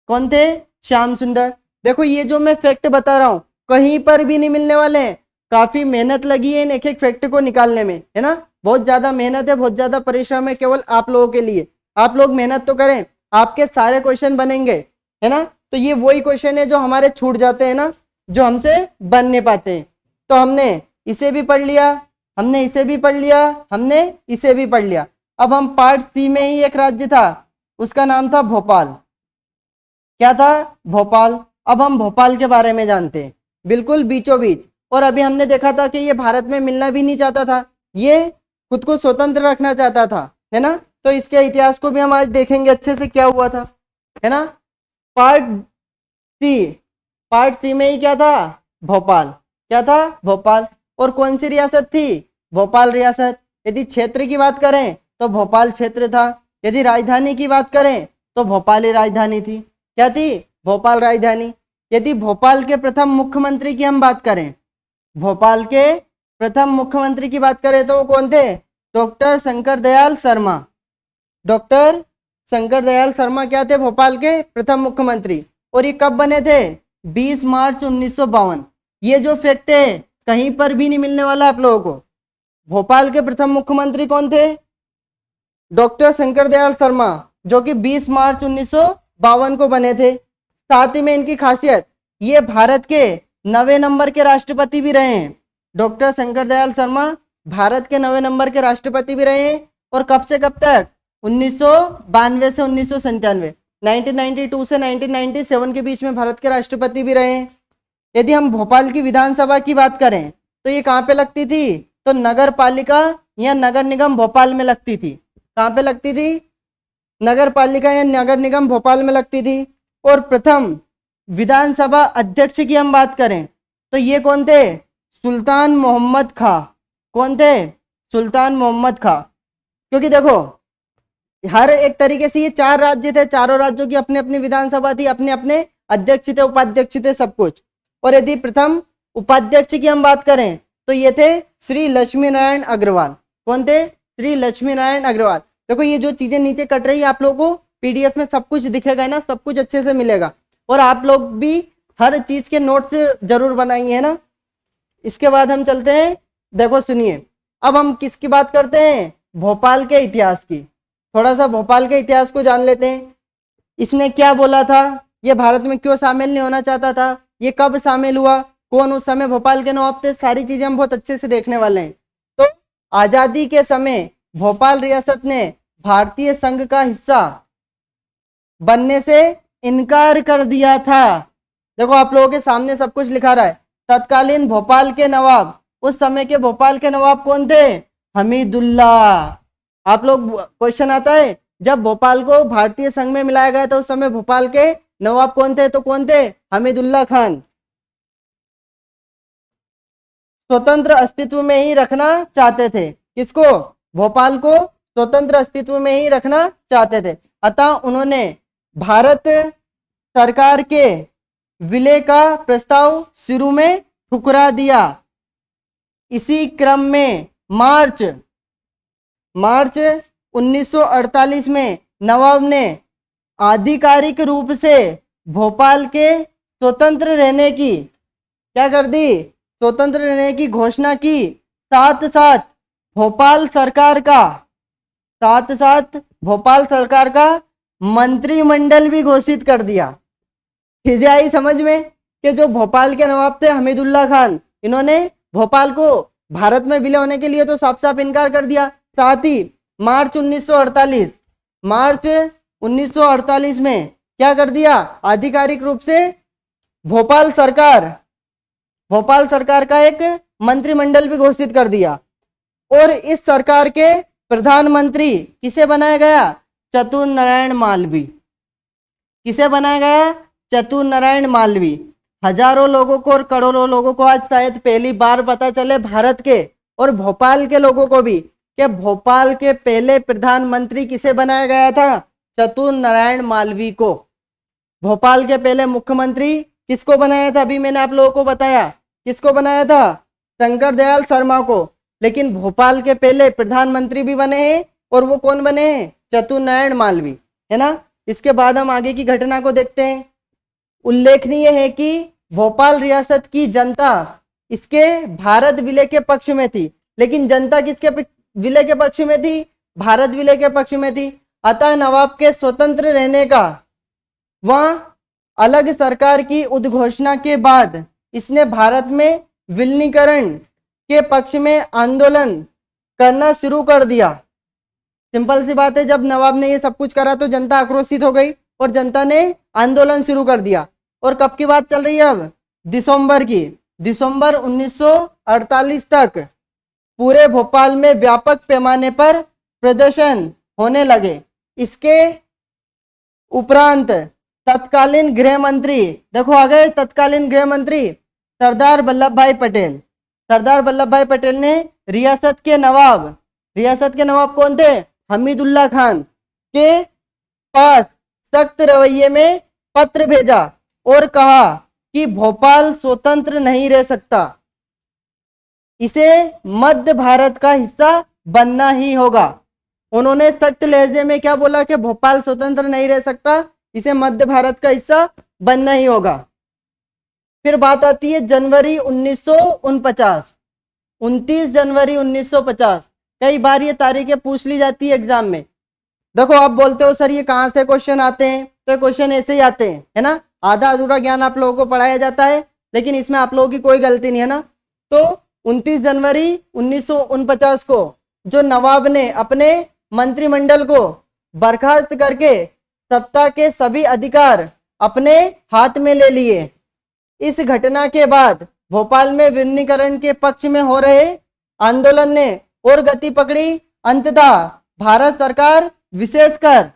कौन थे? श्याम सुंदर। देखो ये जो मैं फैक्ट बता रहा हूं कहीं पर भी नहीं मिलने वाले हैं। काफी मेहनत लगी है इन एक एक फैक्ट को निकालने में, है ना। बहुत ज्यादा मेहनत है, बहुत ज्यादा परिश्रम है केवल आप लोगों के लिए। आप लोग मेहनत तो करें, आपके सारे क्वेश्चन बनेंगे, है ना। तो ये वही क्वेश्चन है जो हमारे छूट जाते हैं ना, जो हमसे बन नहीं पाते हैं। तो हमने इसे भी पढ़ लिया, हमने इसे भी पढ़ लिया, हमने इसे भी पढ़ लिया। अब हम पार्ट सी में ही एक राज्य था, उसका नाम था भोपाल। क्या था? भोपाल। अब हम भोपाल के बारे में जानते हैं, बिल्कुल बीचों बीच। और अभी हमने देखा था कि ये भारत में मिलना भी नहीं चाहता था, ये खुद को स्वतंत्र रखना चाहता था, है ना। तो इसके इतिहास को भी हम आज देखेंगे अच्छे से क्या हुआ था, है ना। पार्ट सी, पार्ट सी में ही क्या था? भोपाल। क्या था? भोपाल। और कौन सी रियासत थी? भोपाल रियासत। यदि क्षेत्र की बात करें तो भोपाल क्षेत्र था। यदि राजधानी की बात करें तो भोपाल ही राजधानी थी। क्या थी? भोपाल राजधानी। यदि भोपाल के प्रथम मुख्यमंत्री की हम बात करें, भोपाल के प्रथम मुख्यमंत्री की बात करें तो वो कौन थे? डॉक्टर शंकर दयाल शर्मा। डॉक्टर शंकर दयाल शर्मा क्या थे? भोपाल के प्रथम मुख्यमंत्री। और ये कब बने थे? 20 मार्च 1952। ये जो फैक्ट है कहीं पर भी नहीं मिलने वाला आप लोगों को। भोपाल के प्रथम मुख्यमंत्री कौन थे? डॉक्टर शंकर दयाल शर्मा, जो कि 20 मार्च 1952 को बने थे। साथ ही में इनकी खासियत, ये भारत के 9वें नंबर के राष्ट्रपति भी रहे हैं। डॉक्टर शंकर दयाल शर्मा भारत के 9वें नंबर के राष्ट्रपति भी रहे हैं। और कब से कब तक? 1992 से 1997, 1992 से 1997 के बीच में भारत के राष्ट्रपति भी रहे हैं। यदि हम भोपाल की विधानसभा की बात करें तो ये कहाँ पे लगती थी? तो नगर पालिका या नगर निगम भोपाल में लगती थी। कहाँ पे लगती थी? नगर पालिका या नगर निगम भोपाल में लगती थी। और प्रथम विधानसभा अध्यक्ष की हम बात करें तो ये कौन थे? सुल्तान मोहम्मद खां। कौन थे? सुल्तान मोहम्मद खां। क्योंकि देखो, हर एक तरीके से ये 4 राज्य थे, चारों राज्यों की अपनी अपनी विधानसभा थी, अपने अपने अध्यक्ष थे, उपाध्यक्ष थे, सब कुछ। और यदि प्रथम उपाध्यक्ष की हम बात करें तो ये थे श्री लक्ष्मी नारायण अग्रवाल। कौन थे? श्री लक्ष्मी नारायण अग्रवाल। देखो ये जो चीजें नीचे कट रही है आप लोगों को पीडीएफ में सब कुछ दिखेगा ना, सब कुछ अच्छे से मिलेगा। और आप लोग भी हर चीज के नोट्स जरूर बनाइए, है ना। इसके बाद हम चलते हैं, देखो सुनिए, अब हम किसकी बात करते हैं? भोपाल के इतिहास की। थोड़ा सा भोपाल के इतिहास को जान लेते हैं। इसने क्या बोला था? ये भारत में क्यों शामिल नहीं होना चाहता था? ये कब शामिल हुआ? कौन उस समय भोपाल के नवाब थे? सारी चीजें हम बहुत अच्छे से देखने वाले हैं। तो आजादी के समय भोपाल रियासत ने भारतीय संघ का हिस्सा बनने से इनकार कर दिया था। देखो आप लोगों के सामने सब कुछ लिखा रहा है। तत्कालीन भोपाल के नवाब, उस समय के भोपाल के नवाब कौन थे? हमीदुल्ला। आप लोग क्वेश्चन आता है, जब भोपाल को भारतीय संघ में मिलाया गया था उस समय भोपाल के नवाब कौन थे? तो कौन थे? हमीदुल्ला खान। स्वतंत्र अस्तित्व में ही रखना चाहते थे। किसको? भोपाल को स्वतंत्र अस्तित्व में ही रखना चाहते थे। अतः उन्होंने भारत सरकार के विलय का प्रस्ताव शुरू में ठुकरा दिया। इसी क्रम में मार्च 1948 में नवाब ने आधिकारिक रूप से भोपाल के स्वतंत्र रहने की क्या कर दी? स्वतंत्र रहने की घोषणा की। साथ साथ भोपाल सरकार का मंत्रिमंडल भी घोषित कर दिया। चीजें आई समझ में कि जो भोपाल के नवाब थे हमीदुल्ला खान, इन्होंने भोपाल को भारत में विलय होने के लिए तो साफ साफ इनकार कर दिया। साथ ही मार्च 1948 में क्या कर दिया? आधिकारिक रूप से भोपाल सरकार का एक मंत्रिमंडल भी घोषित कर दिया। और इस सरकार के प्रधानमंत्री किसे बनाया गया? चतुर नारायण मालवीय। किसे बनाया गया? चतुर नारायण मालवीय। हजारों लोगों को और करोड़ों लोगों को आज शायद पहली बार पता चले, भारत के और भोपाल के लोगों को भी, कि भोपाल के पहले प्रधानमंत्री किसे बनाया गया था? चतुर नारायण मालवीय को। भोपाल के पहले मुख्यमंत्री किसको बनाया था? अभी मैंने आप लोगों को बताया किसको बनाया था? शंकर दयाल शर्मा को। लेकिन भोपाल के पहले प्रधानमंत्री भी बने हैं, और वो कौन बने हैं? चतुर नारायण मालवीय, है ना। इसके बाद हम आगे की घटना को देखते हैं। उल्लेखनीय है कि भोपाल रियासत की जनता इसके भारत विलय के पक्ष में थी। लेकिन जनता किसके विलय के पक्ष में थी? भारत विलय के पक्ष में थी। अतः नवाब के स्वतंत्र रहने का वह अलग सरकार की उद्घोषणा के बाद इसने भारत में विलीनीकरण के पक्ष में आंदोलन करना शुरू कर दिया। सिंपल सी बात है, जब नवाब ने ये सब कुछ करा तो जनता आक्रोशित हो गई और जनता ने आंदोलन शुरू कर दिया। और कब की बात चल रही है अब? दिसंबर की। दिसंबर 1948 तक पूरे भोपाल में व्यापक पैमाने पर प्रदर्शन होने लगे। इसके उपरांत तत्कालीन गृह मंत्री, देखो आ गए तत्कालीन गृह मंत्री सरदार वल्लभ भाई पटेल। सरदार वल्लभ भाई पटेल ने रियासत के नवाब कौन थे? हमीदुल्लाह खान के पास सख्त रवैये में पत्र भेजा और कहा कि भोपाल स्वतंत्र नहीं रह सकता, इसे मध्य भारत का हिस्सा बनना ही होगा। उन्होंने सख्त लहजे में क्या बोला कि भोपाल स्वतंत्र नहीं रह सकता, इसे मध्य भारत का हिस्सा बनना ही होगा। फिर बात आती है जनवरी 1949, 29 जनवरी 1950। कई बार ये तारीखें पूछ ली जाती है एग्जाम में। देखो आप बोलते हो सर ये कहाँ से क्वेश्चन आते हैं, तो क्वेश्चन ऐसे ही आते हैं, है ना। आधा अधूरा ज्ञान आप लोगों को पढ़ाया जाता है, लेकिन इसमें आप लोगों की कोई गलती नहीं है ना। तो 29 जनवरी 1949 को जो नवाब ने अपने मंत्रिमंडल को बर्खास्त करके सत्ता के सभी अधिकार अपने हाथ में ले लिए। इस घटना के बाद भोपाल में विलीनीकरण के पक्ष में हो रहे आंदोलन ने और गति पकड़ी। अंततः भारत सरकार विशेषकर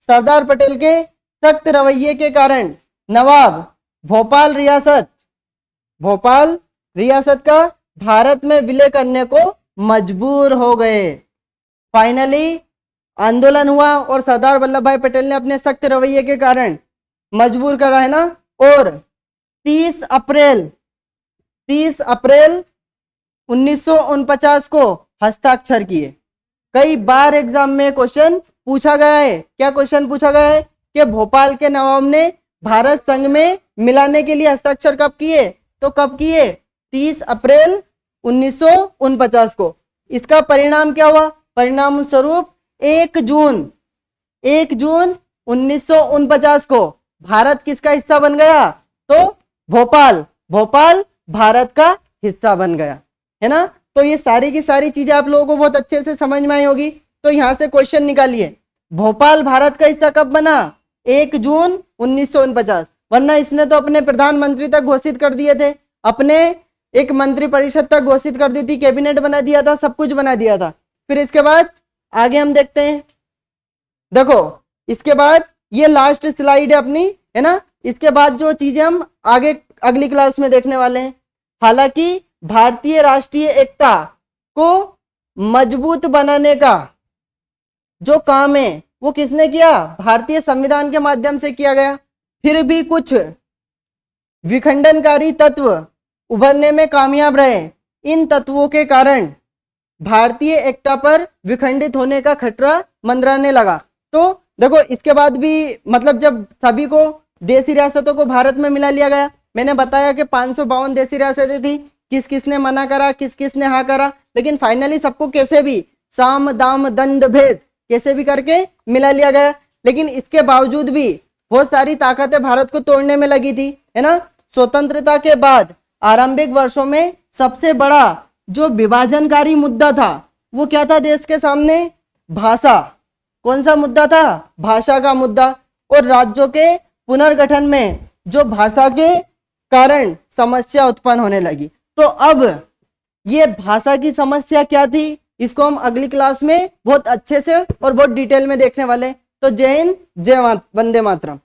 सरदार पटेल के सख्त रवैये के कारण नवाब भोपाल रियासत का भारत में विलय करने को मजबूर हो गए। फाइनली आंदोलन हुआ और सरदार वल्लभ भाई पटेल ने अपने सख्त रवैये के कारण मजबूर करा, है ना। और 30 अप्रैल 1949 को हस्ताक्षर किए। कई बार एग्जाम में क्वेश्चन पूछा गया है। क्या क्वेश्चन पूछा गया है कि भोपाल के नवाब ने भारत संघ में मिलाने के लिए हस्ताक्षर कब किए? तो कब किए? 30 अप्रैल 1949 को। इसका परिणाम क्या हुआ? परिणाम स्वरूप 1 जून 1949 को भारत किसका हिस्सा बन गया? तो भोपाल भारत का हिस्सा बन गया, है ना। तो ये सारी की सारी चीजें आप लोगों को बहुत अच्छे से समझ में आई होगी। तो यहां से क्वेश्चन निकालिए, भोपाल भारत का हिस्सा कब बना? 1 जून 1949। वरना इसने तो अपने प्रधानमंत्री तक घोषित कर दिए थे, अपने एक मंत्री परिषद तक घोषित कर दी थी, कैबिनेट बना दिया था, सब कुछ बना दिया था। फिर इसके बाद आगे हम देखते हैं। देखो इसके बाद ये लास्ट स्लाइड है अपनी, है ना। इसके बाद जो चीजें हम आगे अगली क्लास में देखने वाले हैं। हालांकि भारतीय राष्ट्रीय एकता को मजबूत बनाने का जो काम है वो किसने किया? भारतीय संविधान के माध्यम से किया गया। फिर भी कुछ विखंडनकारी तत्व उभरने में कामयाब रहे। इन तत्वों के कारण भारतीय एकता पर विखंडित होने का खतरा मंडराने लगा। तो देखो इसके बाद भी मतलब जब सभी को देशी रियासतों को भारत में मिला लिया गया, मैंने बताया कि 552 देशी रियासतें थी, किस किस ने मना करा, किस किस ने हाँ करा, लेकिन फाइनली सबको कैसे भी साम दाम दंड भेद कैसे भी करके मिला लिया गया। लेकिन इसके बावजूद भी बहुत सारी ताकतें भारत को तोड़ने में लगी थी, है ना। स्वतंत्रता के बाद आरंभिक वर्षों में सबसे बड़ा जो विभाजनकारी मुद्दा था वो क्या था देश के सामने? भाषा। कौन सा मुद्दा था? भाषा का मुद्दा। और राज्यों के पुनर्गठन में जो भाषा के कारण समस्या उत्पन्न होने लगी। तो अब ये भाषा की समस्या क्या थी, इसको हम अगली क्लास में बहुत अच्छे से और बहुत डिटेल में देखने वाले हैं। तो जय हिंद, जय वंदे मातरम।